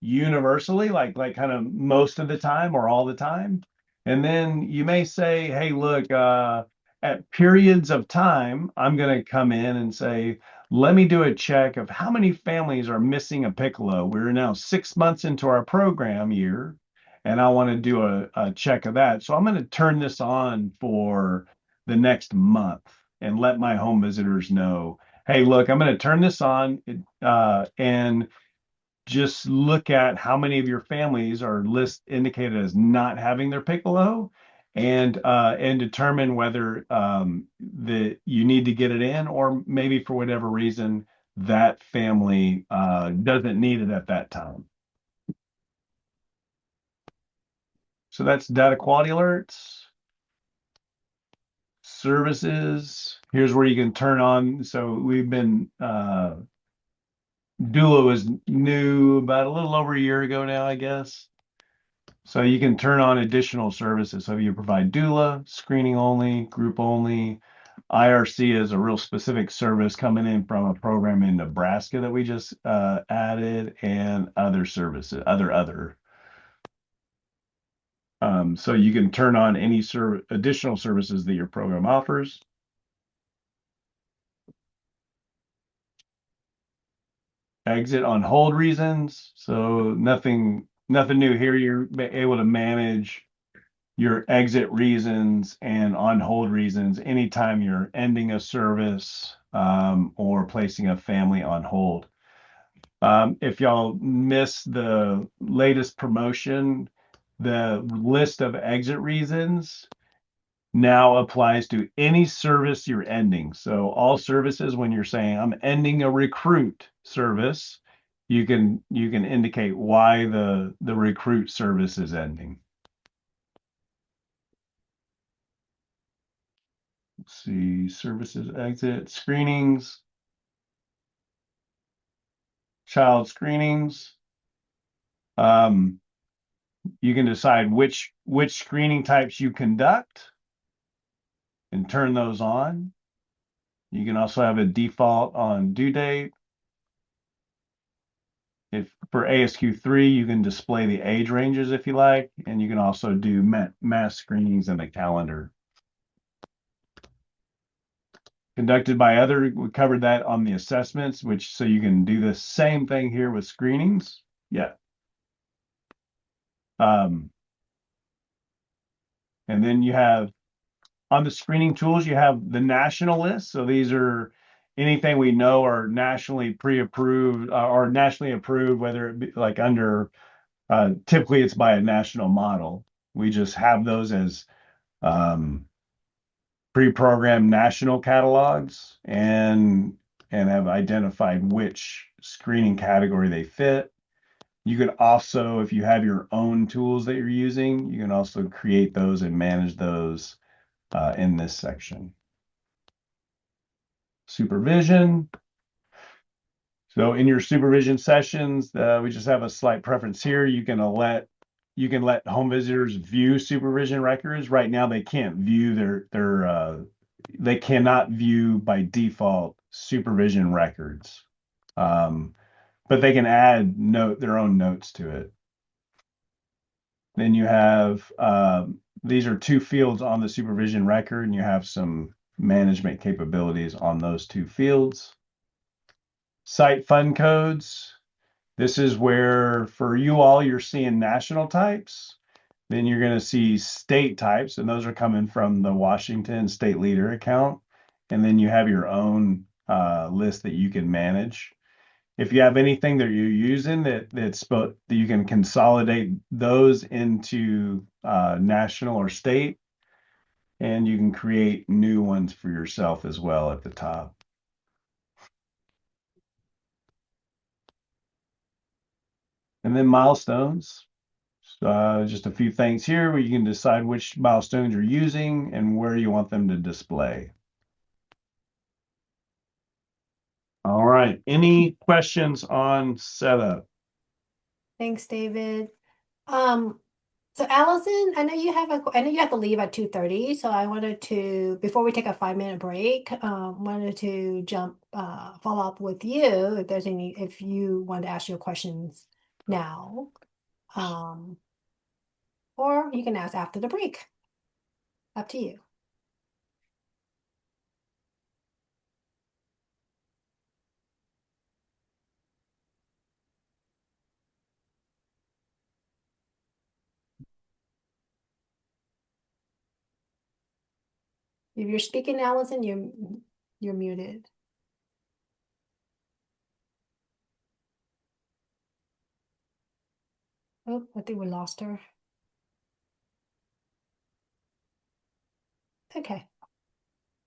universally, like kind of most of the time or all the time. And then you may say, hey, look, at periods of time, I'm going to come in and say, let me do a check of how many families are missing a piccolo. We're now 6 months into our program year, and I want to do a check of that. So I'm going to turn this on for the next month and let my home visitors know, hey, look, I'm going to turn this on, and just look at how many of your families are indicated as not having their piccolo, and determine whether that you need to get it in, or maybe for whatever reason that family doesn't need it at that time. So that's data quality alerts. Services, here's where you can turn on. So we've been Duo was new about a little over a year ago now, I guess. So you can turn on additional services. So you provide doula, screening only, group only. IRC is a real specific service coming in from a program in Nebraska that we just added, and other services, other. So you can turn on any additional services that your program offers. Exit on hold reasons. So nothing new here. You're able to manage your exit reasons and on hold reasons anytime you're ending a service, or placing a family on hold. If y'all missed the latest promotion, the list of exit reasons now applies to any service you're ending. So all services, when you're saying I'm ending a recruit service, you can indicate why the recruit service is ending. Let's see, services exit, screenings, child screenings. You can decide which screening types you conduct and turn those on. You can also have a default on due date. If for ASQ3, you can display the age ranges if you like, and you can also do mass screenings in the calendar. Conducted by other, we covered that on the assessments, so you can do the same thing here with screenings. Yeah. And then you have, on the screening tools, you have the national list. So these are anything we know are nationally pre-approved, or nationally approved, whether it be like under, typically it's by a national model. We just have those as pre-programmed national catalogs, and have identified which screening category they fit. You can also, if you have your own tools that you're using, you can also create those and manage those in this section. Supervision. So in your supervision sessions, we just have a slight preference here. You can let home visitors view supervision records. Right now, they can't view they cannot view by default supervision records. but they can add their own notes to it. Then you have these are two fields on the supervision record, and you have some management capabilities on those two fields. Site fund codes. This is where for you all you're seeing national types. Then you're going to see state types, and those are coming from the Washington State Leader account. And then you have your own list that you can manage. If you have anything that you're using that you can consolidate those into national or state, and you can create new ones for yourself as well at the top. And then milestones. Just a few things here where you can decide which milestones you're using and where you want them to display. All right. Any questions on setup? Thanks, David. So Allison, I know you have to leave at 2:30, so I wanted to, before we take a 5-minute break, wanted to follow up with you if you want to ask your questions now. Or you can ask after the break. Up to you. If you're speaking, Allison, you're muted. Oh, I think we lost her. Okay.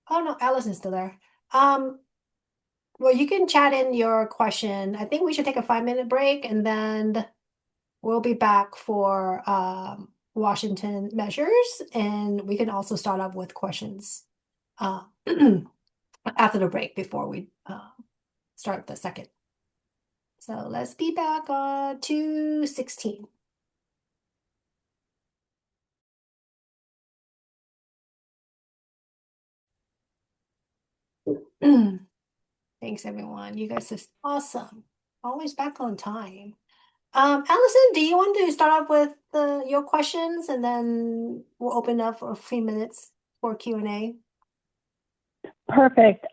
Oh no, Allison's still there. Well, you can chat in your question. I think we should take a 5-minute break and then we'll be back for Washington measures, and we can also start up with questions after the break before we start the second. So let's be back on 2:16. Thanks, everyone. You guys are awesome. Always back on time. Allison, do you want to start off with your questions, and then we'll open up for a few minutes for Q&A? Perfect.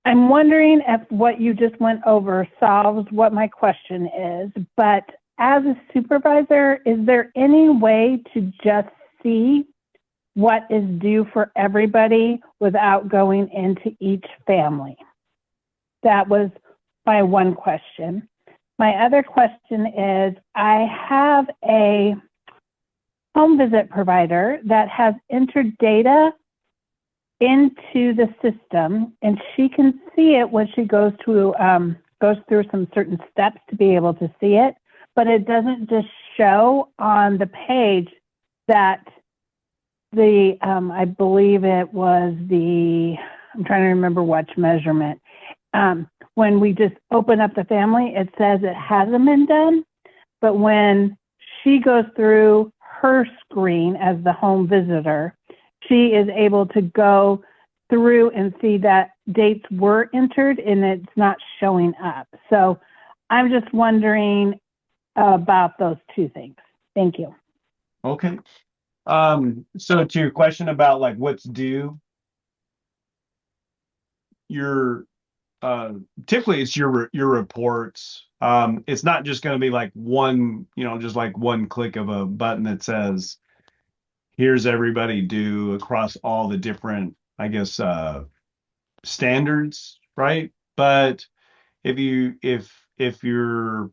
I'm wondering if what you just went over solves what my question is, but as a supervisor, is there any way to just see what is due for everybody without going into each family? That was my one question. My other question is, I have a home visit provider that has entered data into the system, and she can see it when she goes through some certain steps to be able to see it, but it doesn't just show on the page that I believe it was I'm trying to remember which measurement. When we just open up the family, it says it hasn't been done, but when she goes through her screen as the home visitor, she is able to go through and see that dates were entered and it's not showing up. So I'm just wondering about those two things. Thank you. Okay. So to your question about like what's due, typically it's your reports. It's not just going to be like one, just like one click of a button that says, here's everybody due across all the different, I guess, standards, right? But if your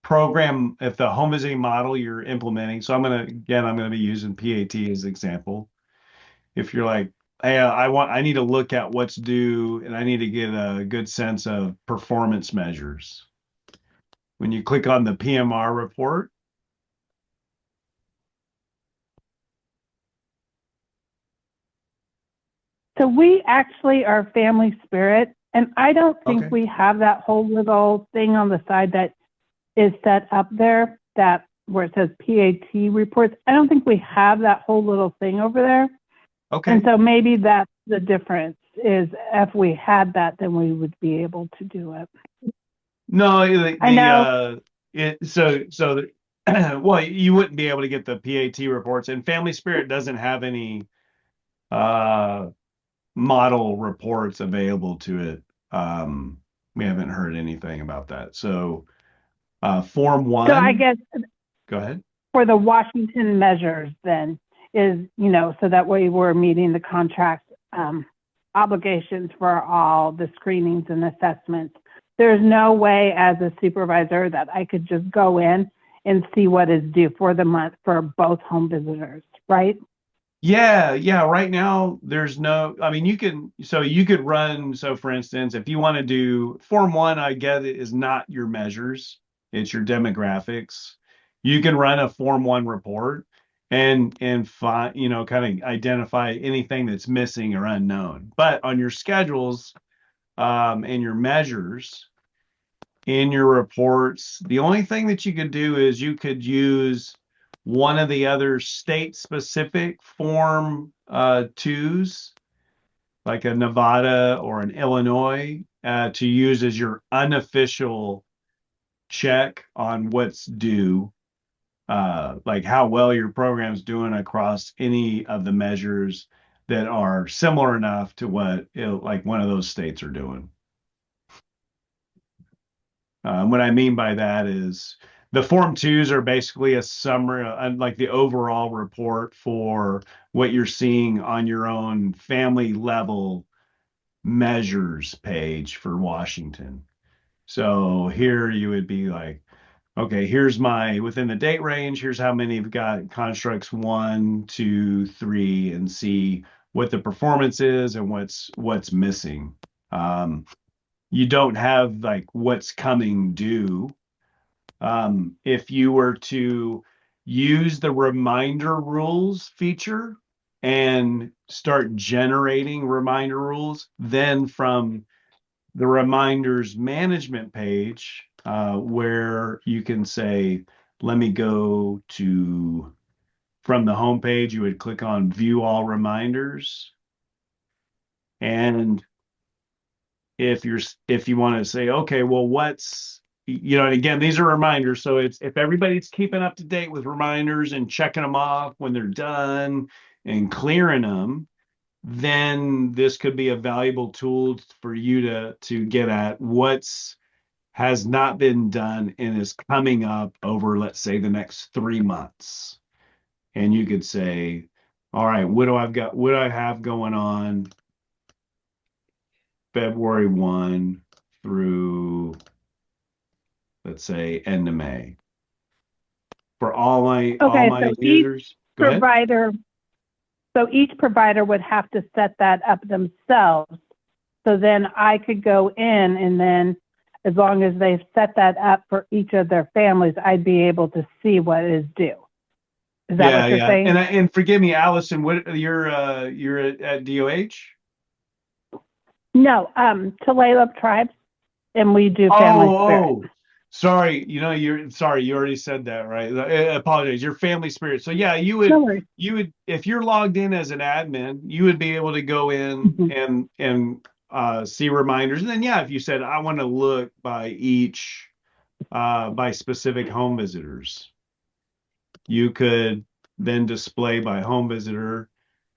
program, if the home visiting model you're implementing, so I'm going to be using PAT as an example. If you're like, hey, I need to look at what's due and I need to get a good sense of performance measures. When you click on the PMR report, so we actually are Family Spirit, and I don't think we have that whole little thing on the side that is set up there, that where it says PAT reports. I don't think we have that whole little thing over there. Okay. And so maybe that's the difference. is if we had that, then we would be able to do it. No, I know. well, you wouldn't be able to get the PAT reports, and Family Spirit doesn't have any model reports available to it. We haven't heard anything about that. So, Form 1. So I guess Go ahead. for the Washington measures then is, so that way we're meeting the contract obligations for all the screenings and assessments. There's no way as a supervisor that I could just go in and see what is due for the month for both home visitors, right? Yeah. Right now, there's no, I mean, you could run, so for instance, if you want to do Form 1, I get it, is not your measures, it's your demographics. You can run a Form 1 report and find, kind of identify anything that's missing or unknown. But on your schedules and your measures in your reports, the only thing that you could do is you could use one of the other state-specific Form 2s, like a Nevada or an Illinois, to use as your unofficial check on what's due, like how well your program's doing across any of the measures that are similar enough to what like one of those states are doing. What I mean by that is the Form 2s are basically a summary, like the overall report for what you're seeing on your own family level measures page for Washington. So here you would be like, okay, here's my within the date range, here's how many have got constructs 1, 2, 3, and see what the performance is and what's missing. You don't have like what's coming due. If you were to use the reminder rules feature and start generating reminder rules, then from the reminders management page, where you can say, let me go to, from the home page, you would click on view all reminders. And if you want to say, okay, well, what's, and again, these are reminders. So it's if everybody's keeping up to date with reminders and checking them off when they're done and clearing them, then this could be a valuable tool for you to get at what's has not been done and is coming up over, let's say, the next 3 months. And you could say, all right, what do I have going on February 1 through, let's say, end of May for all my users. Go ahead. So each provider would have to set that up themselves. So then I could go in, and then as long as they've set that up for each of their families, I'd be able to see what is due. Is that what you're saying? And forgive me, Allison, what you're at DOH? No, Tulalip Tribes, and we do Family Spirit. Sorry, you already said that, right? I apologize. Your Family Spirit. So yeah, you would, if you're logged in as an admin, you would be able to go in and see reminders. And then, yeah, if you said, I want to look by each, by specific home visitors, you could then display by home visitor.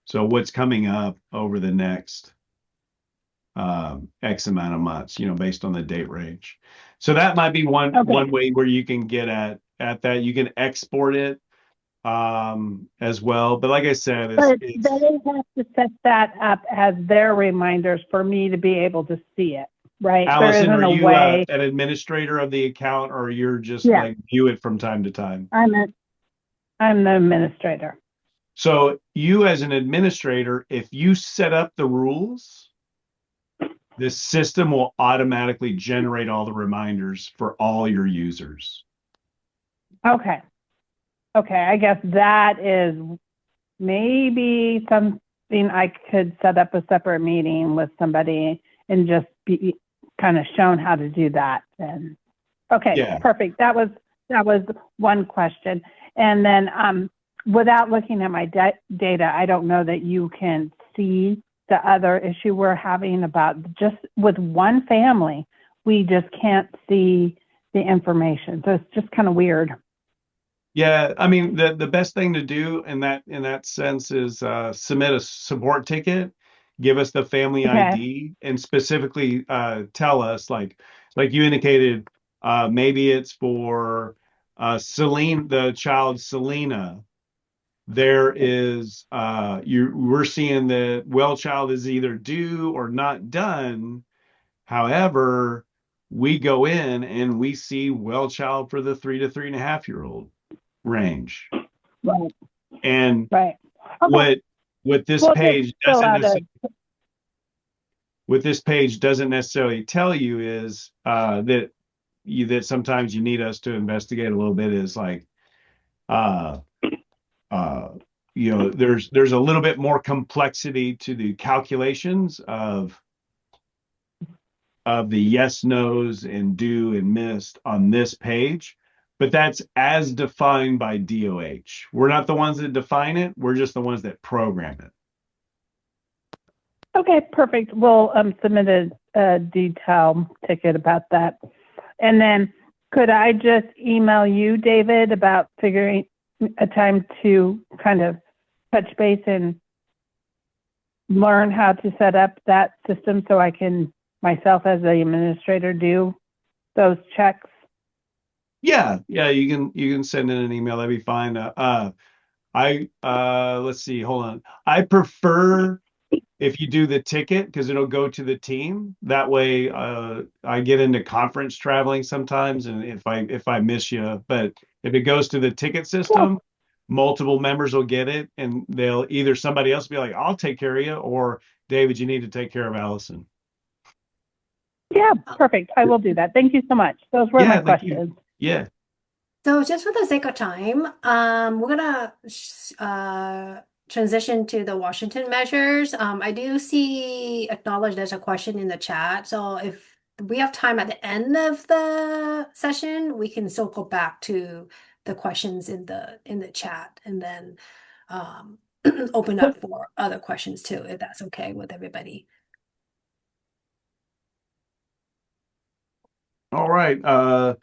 So what's coming up over the next X amount of months, based on the date range. So that might be one way where you can get at that. You can export it as well. But like I said, they have to set that up as their reminders for me to be able to see it, right? Allison, are you an administrator of the account, or you're just like view it from time to time? I'm the administrator. So you as an administrator, if you set up the rules, this system will automatically generate all the reminders for all your users. Okay. I guess that is maybe something I could set up a separate meeting with somebody and just be kind of shown how to do that. And perfect. That was one question. And then without looking at my data, I don't know that you can see the other issue we're having about just with one family, we just can't see the information. So it's just kind of weird. Yeah, I mean the best thing to do in that sense is submit a support ticket, give us the family Okay. ID, and specifically tell us like you indicated, maybe it's for Celine, the child Selena. There is we're seeing that well child is either due or not done. However, we go in and we see well child for the 3 to 3.5-year-old range. Right. And Right. Okay. what this We'll page just fill doesn't out a, necessarily what this page doesn't necessarily tell you is that sometimes you need us to investigate a little bit is like uh uh there's a little bit more complexity to the calculations of the yes, nos, and do and missed on this page, but that's as defined by DOH. We're not the ones that define it. We're just the ones that program it. okay, perfect. We'll submit a detail ticket about that. And then could I just email you, David, about figuring a time to kind of touch base and learn how to set up that system so I can myself as the administrator do those checks? Yeah, you can send in an email. That'd be fine. Let's see, hold on. I prefer if you do the ticket because it'll go to the team. That way, I get into conference traveling sometimes, and if I miss you, but if it goes to the ticket system, multiple members will get it, and they'll either somebody else will be like, "I'll take care of you," or David, you need to take care of Allison. Yeah, perfect. I will do that. Thank you so much. Those were my Thank you. questions. Yeah. So just for the sake of time, we're gonna transition to the Washington measures. I do acknowledge there's a question in the chat. So if we have time at the end of the session, we can circle back to the questions in the chat and then open up for other questions too, if that's okay with everybody. All right.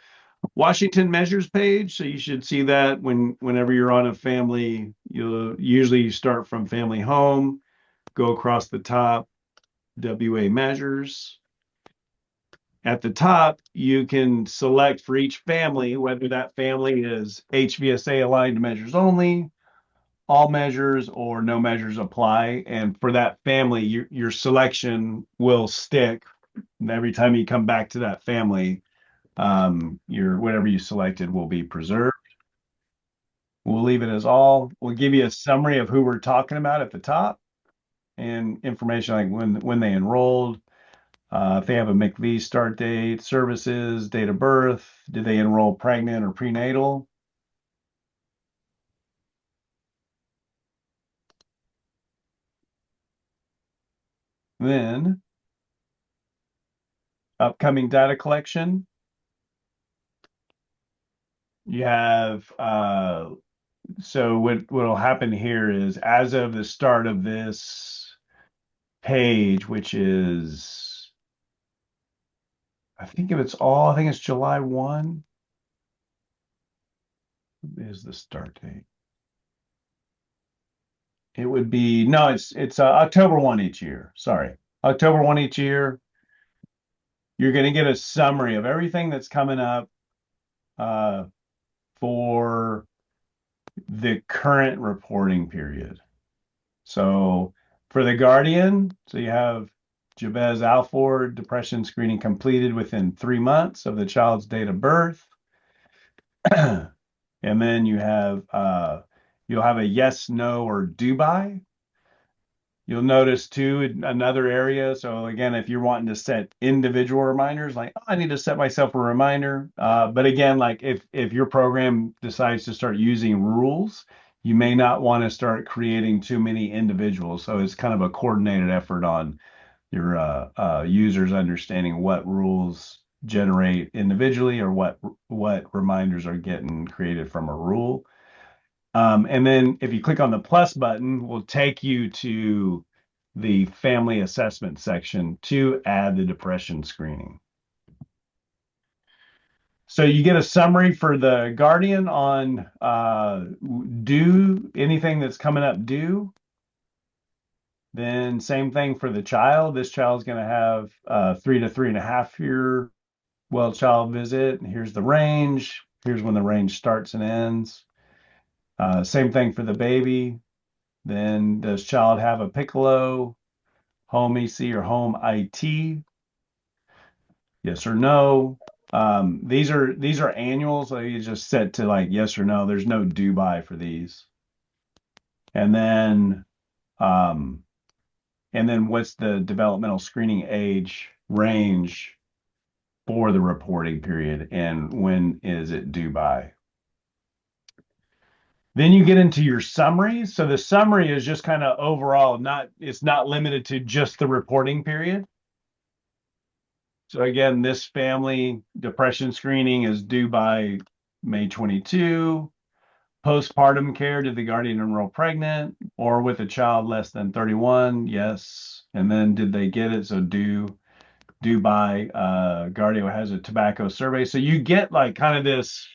Washington measures page. So you should see that whenever you're on a family, you'll usually start from family home, go across the top, WA measures. At the top, you can select for each family whether that family is HVSA aligned measures only, all measures, or no measures apply. And for that family, your selection will stick. And every time you come back to that family, your whatever you selected will be preserved. We'll leave it as all. We'll give you a summary of who we're talking about at the top and information like when they enrolled, if they have a McV start date, services, date of birth, did they enroll pregnant or prenatal? Then upcoming data collection. You have so what'll happen here is as of the start of this page, which is I think it's July 1 is the start date. It would be no, it's October 1 each year. Sorry. October 1 each year. You're going to get a summary of everything that's coming up for the current reporting period. So for the Guardian, so you have Jabez Alford depression screening completed within 3 months of the child's date of birth. And then you'll have a yes, no, or do by. You'll notice too another area. So again, if you're wanting to set individual reminders, like, oh, I need to set myself a reminder. But again, like if your program decides to start using rules, you may not want to start creating too many individuals. So it's kind of a coordinated effort on your users understanding what rules generate individually or what reminders are getting created from a rule. And then if you click on the plus button, will take you to the family assessment section to add the depression screening. So you get a summary for the guardian on due, anything that's coming up due. Then same thing for the child. This child's going to have 3 to 3.5 year well child visit. And here's the range. Here's when the range starts and ends. Same thing for the baby. Then does child have a piccolo, home EC, or home IT? Yes or no. These are annuals, so you just set to like yes or no. There's no due by for these. And then what's the developmental screening age range for the reporting period, and when is it due by? Then you get into your summary. So the summary is just kind of overall, it's not limited to just the reporting period. So again, this family depression screening is due by May 22. Postpartum care, did the guardian enroll pregnant or with a child less than 31? Yes. And then did they get it? So due by guardian has a tobacco survey. So you get like kind of this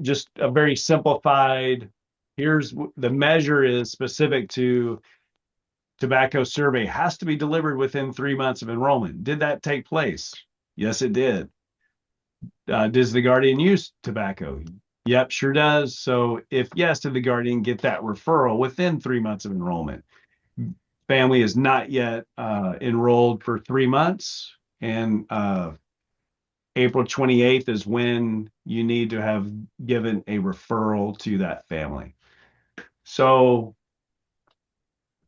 just a very simplified, here's the measure is specific to tobacco survey, has to be delivered within 3 months of enrollment. Did that take place? Yes, it did. Does the guardian use tobacco? Yep, sure does. So if yes, did the guardian get that referral within 3 months of enrollment? Family is not yet enrolled for 3 months, and April 28th is when you need to have given a referral to that family. So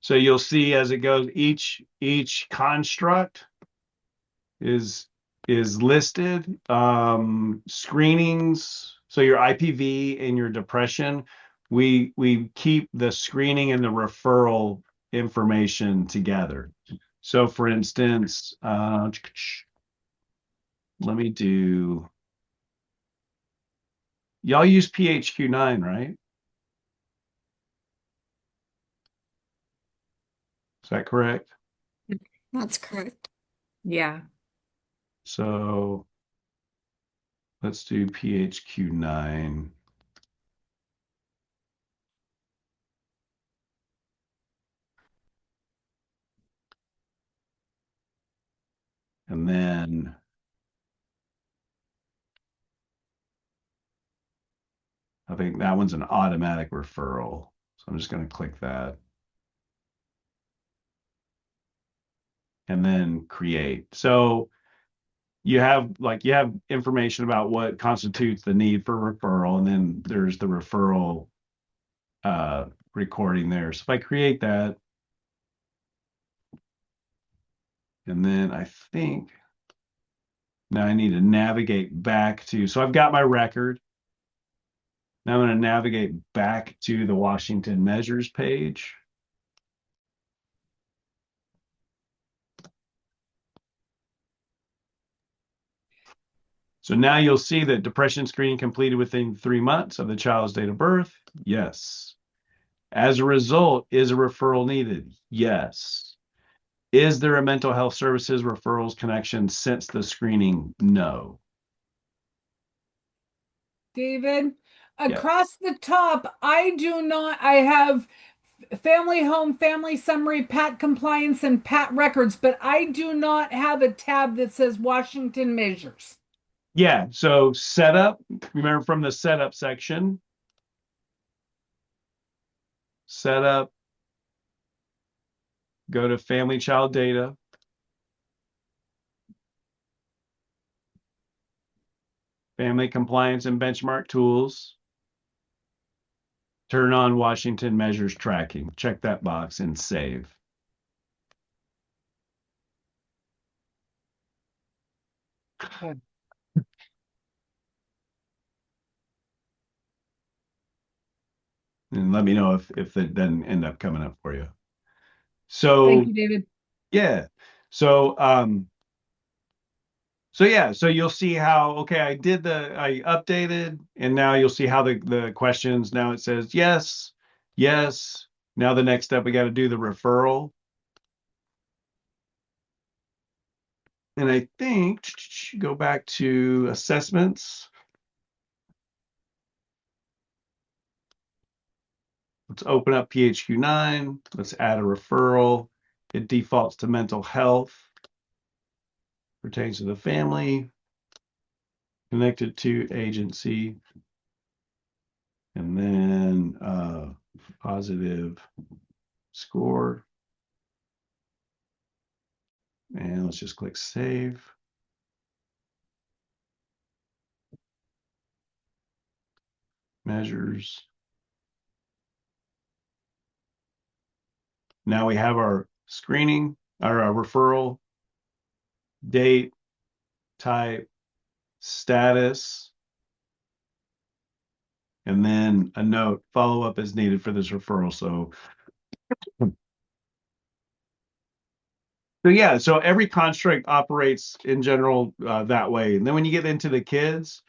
you'll see as it goes, each construct is listed. Screenings, so your IPV and your depression, we keep the screening and the referral information together. So for instance, let me do, y'all use PHQ-9, right? Is that correct? That's correct. Yeah. So let's do PHQ-9. And then I think that one's an automatic referral. So I'm just going to click that. And then create. So you have information about what constitutes the need for referral, and then there's the referral recording there. So if I create that, and then I think now I need to navigate back to, so I've got my record. Now I'm going to navigate back to the Washington Measures page. So now you'll see that depression screening completed within 3 months of the child's date of birth. Yes. As a result, is a referral needed? Yes. Is there a mental health services referrals connection since the screening? No. David, across the top, I have family home, family summary, PAT compliance, and PAT records, but I do not have a tab that says Washington measures. Yeah, so setup, remember from the setup section. Setup, go to family child data. Family compliance and benchmark tools. Turn on Washington measures tracking. Check that box and save. Good. And let me know if it doesn't end up coming up for you. So Thank you, David. yeah. So so you'll see how, okay, I updated, and now you'll see how the questions, now it says yes, yes, Now the next step, we got to do the referral. And I think go back to assessments. Let's open up PHQ-9. Let's add a referral. It defaults to mental health. Pertains to the family. Connected to agency. And then positive score. And let's just click save. Measures. Now we have our screening, our referral, date, type, status, and then a note, follow-up is needed for this referral. So yeah, so every construct operates in general that way. And then when you get into the kids,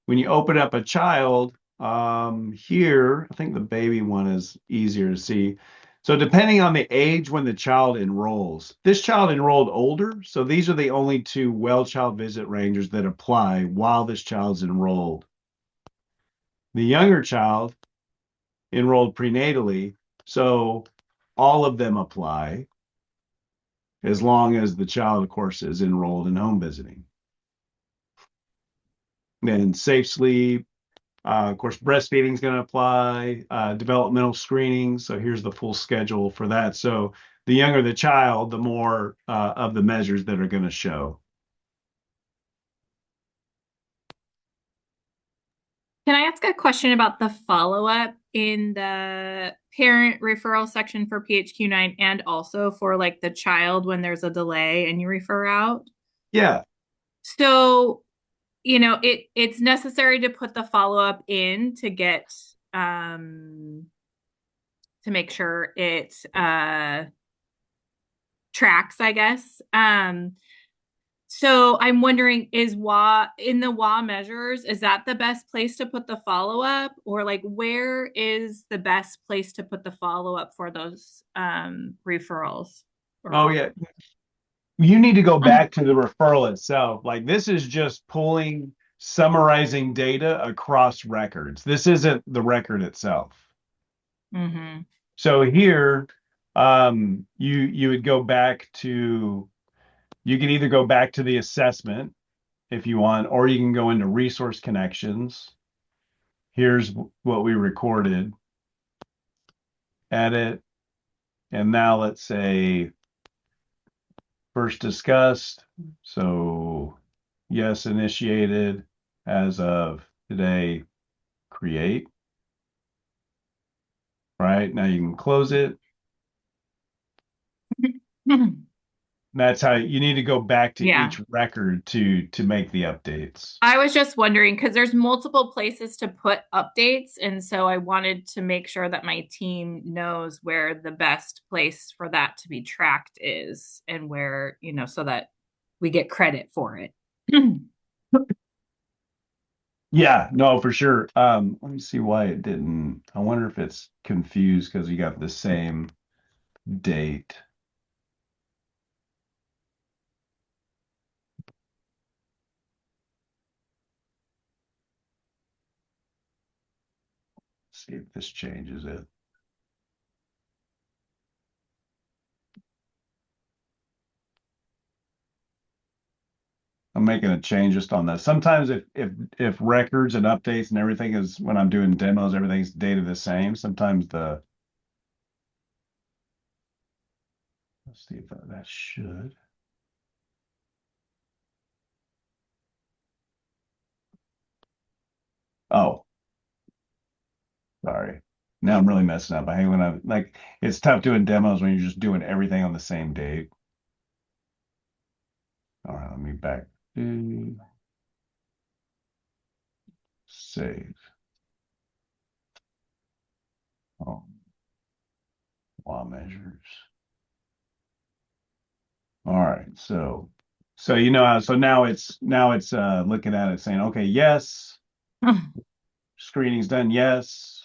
when you open up a child, here, I think the baby one is easier to see. So depending on the age when the child enrolls, this child enrolled older. So these are the only two well child visit ranges that apply while this child's enrolled. The younger child enrolled prenatally, so all of them apply as long as the child, of course, is enrolled in home visiting. Then safe sleep, of course, breastfeeding is going to apply, developmental screening. So here's the full schedule for that. So the younger the child, the more of the measures that are going to show. Can I ask a question about the follow-up in the parent referral section for PHQ-9 and also for like the child when there's a delay and you refer out? Yeah. So, it's necessary to put the follow-up in to get to make sure it tracks, I guess. So I'm wondering, in the WA measures, is that the best place to put the follow-up? Or like where is the best place to put the follow-up for those referrals? Oh, yeah. You need to go back to the referral itself. Like this is just summarizing data across records. This isn't the record itself. Mm-hmm. So here, you would go back to, you can either go back to the assessment if you want, or you can go into resource connections. Here's what we recorded. Edit. And now let's say first discussed. So yes, initiated as of today, create. Right, now you can close it. That's how you need to go back to each record to make the updates. I was just wondering because there's multiple places to put updates. And so I wanted to make sure that my team knows where the best place for that to be tracked is and where, so that we get credit for it. Yeah, no, for sure. Let me see why it didn't. I wonder if it's confused because you got the same date. See if this changes it. I'm making a change just on that. Sometimes if records and updates and everything is when I'm doing demos, everything's data the same. Sometimes let's see if that should. Oh, sorry. Now I'm really messing up. I hate when it's tough doing demos when you're just doing everything on the same date. All right, let me back to save. Oh, law measures. All right, so now it's looking at it saying, okay, yes, screening's done, yes.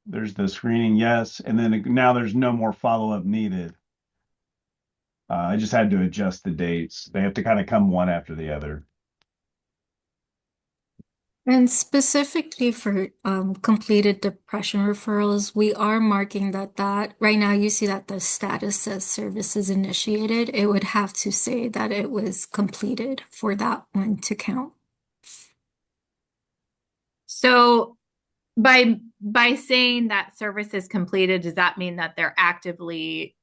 there's the screening, yes, and then now there's no more follow-up needed. I just had to adjust the dates. They have to kind of come one after the other. And specifically for completed depression referrals, we are marking that right now you see that the status says services initiated. It would have to say that it was completed for that one to count. So by saying that service is completed, does that mean that they're actively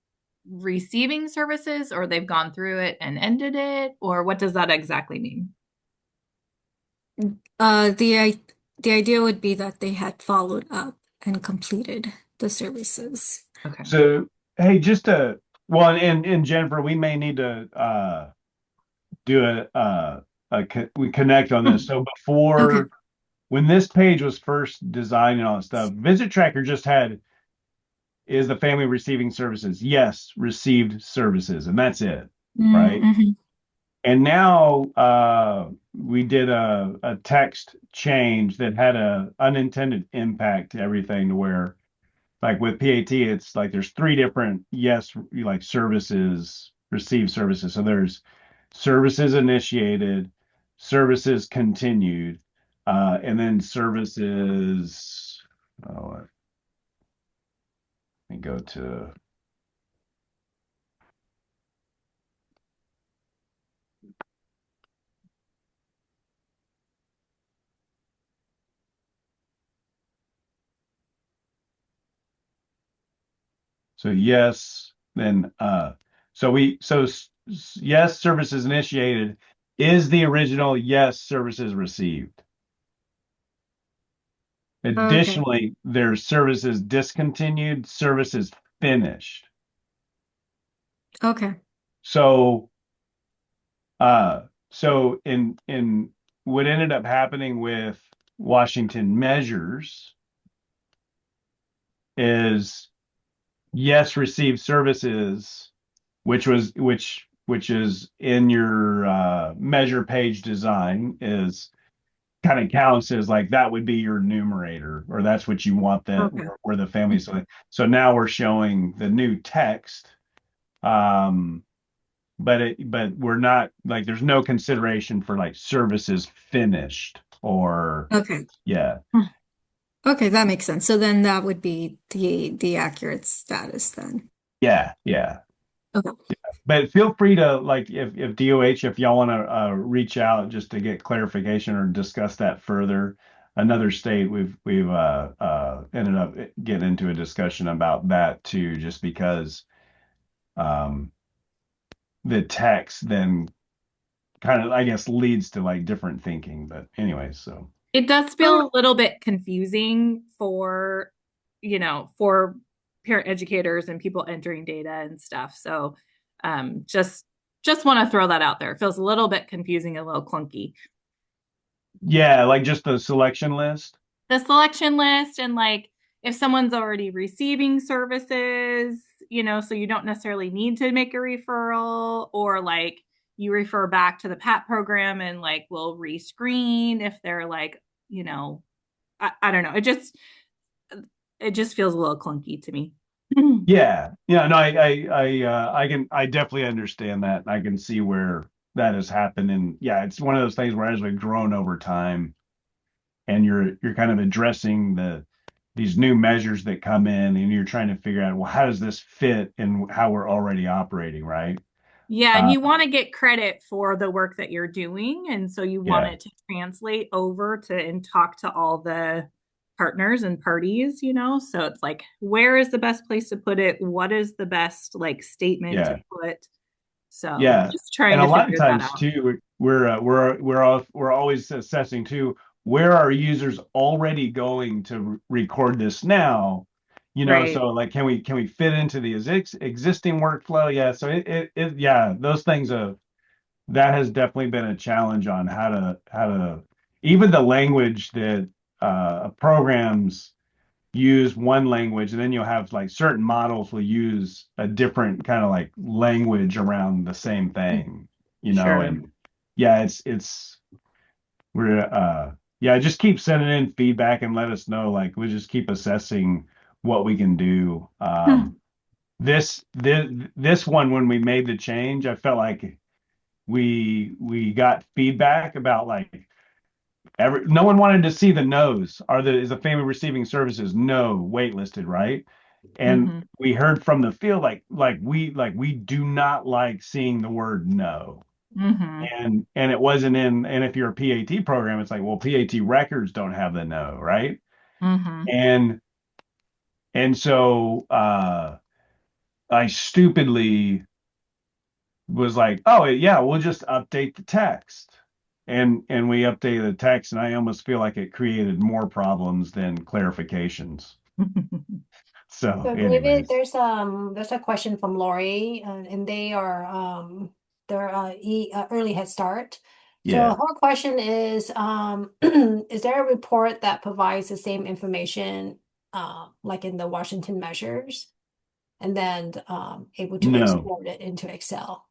receiving services, or they've gone through it and ended it, or what does that exactly mean? The idea would be that they had followed up and completed the services. Okay. So, hey, well, and Jennifer, we may need to do we connect on this. So Okay. when this page was first designed and all that stuff, Visit Tracker just had, is the family receiving services? Yes, received services, and that's it, right? Mm-hmm. And now we did a text change that had a unintended impact to everything, to where, like with PAT, it's like there's three different like services, received services. So there's services initiated, services continued, and then services. Oh, let me go to. So yes, then yes, services initiated is the original yes, services received. Okay. Additionally, there's services discontinued, services finished. Okay. So in what ended up happening with Washington Measures is yes, received services, which is in your measure page design, is kind of counts as like that would be your numerator, or that's what you want Okay. where the family. So now we're showing the new text, but we're not, like, there's no consideration for like services finished or Okay. yeah. Okay, that makes sense. So then that would be the accurate status then. Yeah. Okay. But feel free to, like, if DOH, if y'all want to reach out just to get clarification or discuss that further. Another state we've ended up getting into a discussion about that too, just because the text then kind of, I guess, leads to like different thinking. But anyways, so It does feel a little bit confusing for parent educators and people entering data and stuff. So just want to throw that out there. It feels a little bit confusing, a little clunky. yeah, like just the selection list. The selection list, and like if someone's already receiving services, so you don't necessarily need to make a referral, or like you refer back to the PAT program and like we'll rescreen if they're like, I don't know. It just feels a little clunky to me. Yeah, no, I definitely understand that. I can see where that has happened, and yeah, it's one of those things where as we've grown over time, and you're kind of addressing these new measures that come in, and you're trying to figure out, well, how does this fit in how we're already operating, right? Yeah, and you want to get credit for the work that you're doing, and so you want Yeah. it to translate over to and talk to all the partners and parties, so it's like, where is the best place to put it? What is the best like statement Yeah. to put? So Yeah, just trying and to a lot of figure that times out. too, we're always assessing too, where are users already going to record this now? Right. So like, can we fit into the existing workflow? Yeah, so yeah, those things that has definitely been a challenge on how to even the language that programs use one language, and then you'll have like certain models will use a different kind of like language around the same thing, Sure. and yeah, we're Yeah, just keep sending in feedback and let us know. Like we just keep assessing what we can do. This one, when we made the change, I felt like we got feedback about like no one wanted to see the no's. Is the family receiving services no waitlisted, right? And Mm-hmm. we heard from the field like we do not like seeing the word no. Mm-hmm. And it wasn't and if you're a PAT program, it's like, well, PAT records don't have the no, right? Mm-hmm. And so I stupidly was like, oh yeah, we'll just update the text. And we updated the text, and I almost feel like it created more problems than clarifications. So, So David, anyways, there's a question from Lori, and they're early Head Start. So yeah. her question is is there a report that provides the same information like in the Washington measures, and then able to No. export it into Excel?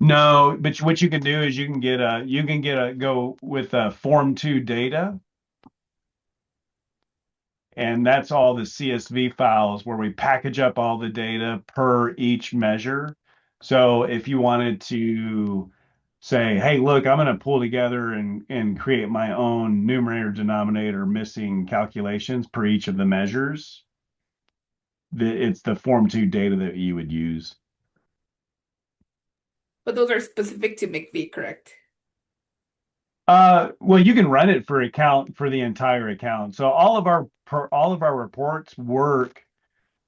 No, but what you can do is you can get a go with Form 2 data, and that's all the CSV files where we package up all the data per each measure. So if you wanted to say, hey, look, I'm going to pull together and create my own numerator denominator missing calculations per each of the measures, it's the Form 2 data that you would use. But those are specific to McV, correct? Well, you can run it for the entire account. So all of our reports work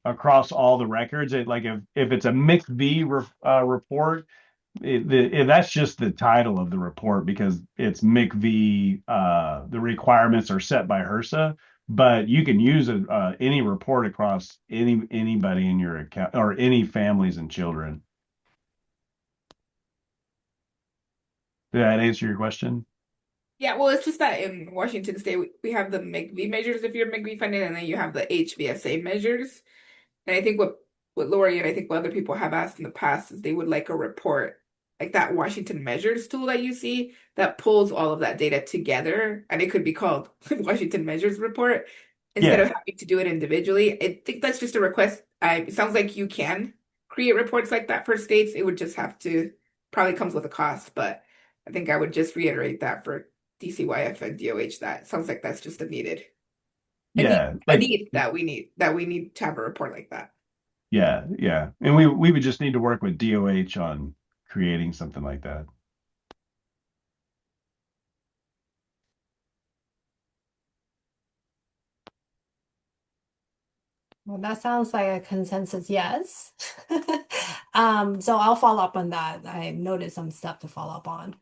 across all the records. Like if it's a MICV report, that's just the title of the report because it's MICV. The requirements are set by HRSA, but you can use any report across anybody in your account or any families and children. Did that answer your question? Yeah, well, it's just that in Washington State, we have the McV measures if you're McV funded, and then you have the HVSA measures. And I think what Lori and I think what other people have asked in the past is they would like a report, like that Washington Measures tool that you see that pulls all of that data together, and it could be called Washington Measures Report instead Yeah. of having to do it individually. I think that's just a request. It sounds like you can create reports like that for states. It would just have to probably comes with a cost, but I think I would just reiterate that for DCYF and DOH. That sounds like that's just Yeah. a Like, need that we need to have a report like that. yeah, yeah. And we would just need to work with DOH on creating something like that. Well, that sounds like a consensus yes. So I'll follow up on that. I noticed some stuff to follow up on.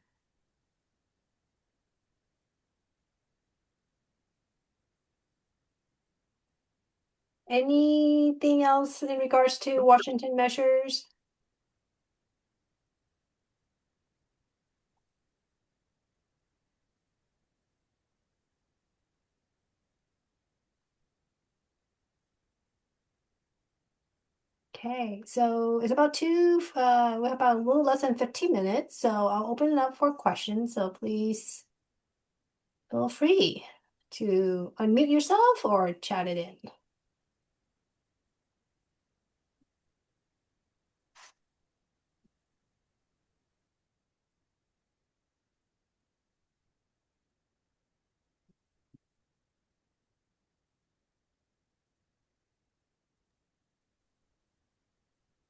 Anything else in regards to Washington measures? Okay, so it's about we have about a little less than 15 minutes, so I'll open it up for questions. So please feel free to unmute yourself or chat it in.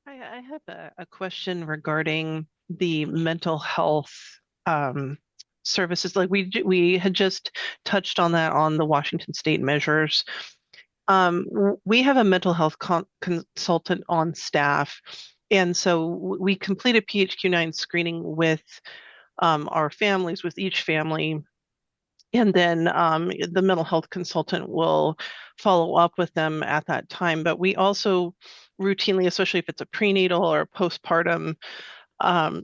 I have a question regarding the mental health services. Like we had just touched on that on the Washington State measures. We have a mental health consultant on staff, and so we completed PHQ-9 screening with our families, with each family. And then the mental health consultant will follow up with them at that time. But we also routinely, especially if it's a prenatal or postpartum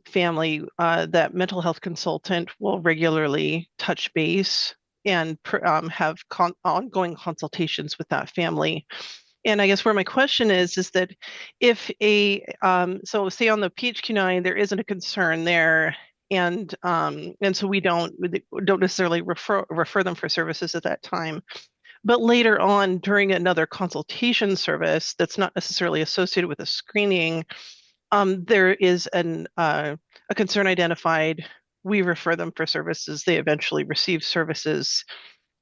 family, that mental health consultant will regularly touch base and have ongoing consultations with that family. And I guess where my question is that if so say on the PHQ-9, there isn't a concern there, and so we don't necessarily refer them for services at that time. But later on, during another consultation service that's not necessarily associated with a screening, there is a concern identified. We refer them for services. They eventually receive services,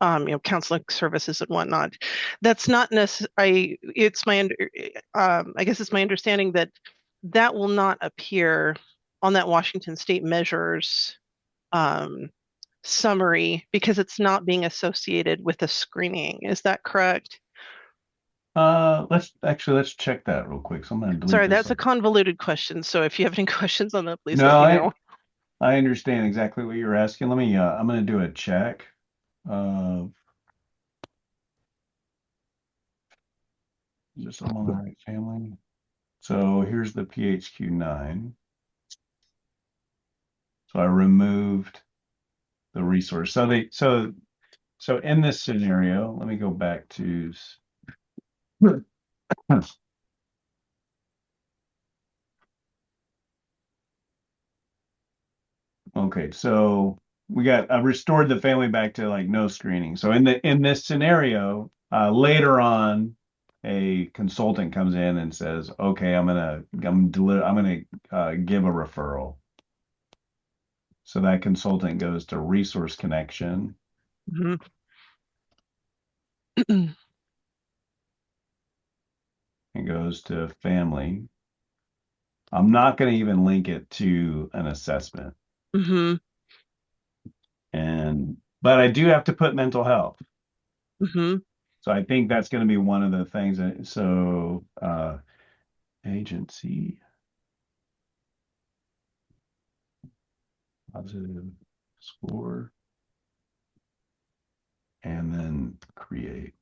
counseling services and whatnot. That's not necessarily. I guess it's my understanding that that will not appear on that Washington State measures summary because it's not being associated with a screening. Is that correct? Let's check that real quick. So I'm gonna delete Sorry, this that's a convoluted question. So if you have any questions on that, please No, let me know. I understand exactly what you're asking. Let me, I'm gonna do a check. Is this among the right family? So here's the PHQ-9. So I removed the resource. So in this scenario, let me go back to okay, so I restored the family back to like no screening. So in this scenario, later on, a consultant comes in and says, "Okay, I'm gonna give a referral." So that consultant goes to Resource Connection. Mhm. It goes to family. I'm not going to even link it to an assessment. Mm-hmm. But I do have to put mental health. Mm-hmm. So I think that's going to be one of the things. So agency, positive score, and then create.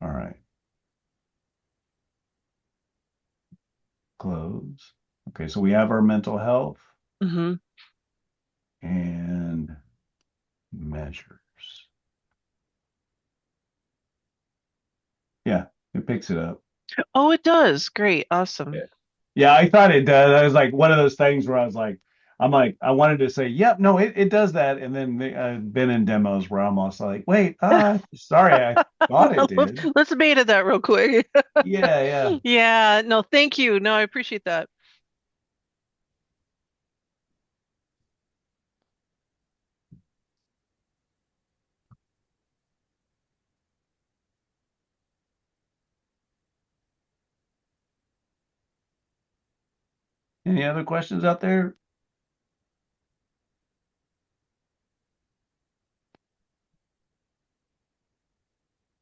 All right. Close. Okay, so we have our mental health. Mm-hmm. And measures. Yeah, it picks it up. Oh, it does. Great. Awesome. Yeah, I thought it does. I was like one of those things where I wanted to say, yep, no, it does that. And then I've been in demos where I'm also like, wait, sorry, I thought it did. Let's beta that real quick. Yeah. Yeah, no, thank you. No, I appreciate that. Any other questions out there?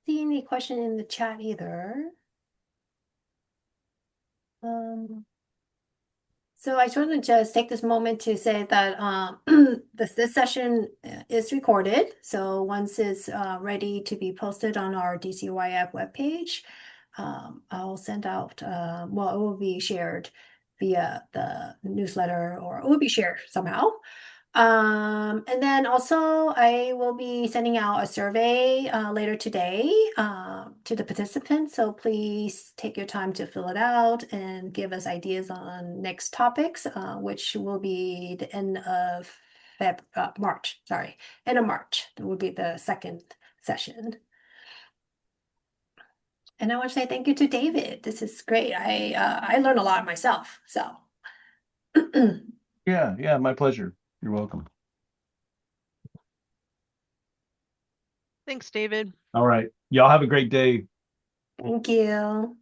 See any question in the chat either. So I just want to just take this moment to say that this session is recorded. So once it's ready to be posted on our DCYF webpage, I'll send out, well, it will be shared via the newsletter or it will be shared somehow. And then also I will be sending out a survey later today to the participants. So please take your time to fill it out and give us ideas on next topics, which will be the end of March. Sorry, end of March. That will be the second session. And I want to say thank you to David. This is great. I learned a lot myself. So Yeah, my pleasure. You're welcome. Thanks, David. All right. Y'all have a great day. thank you.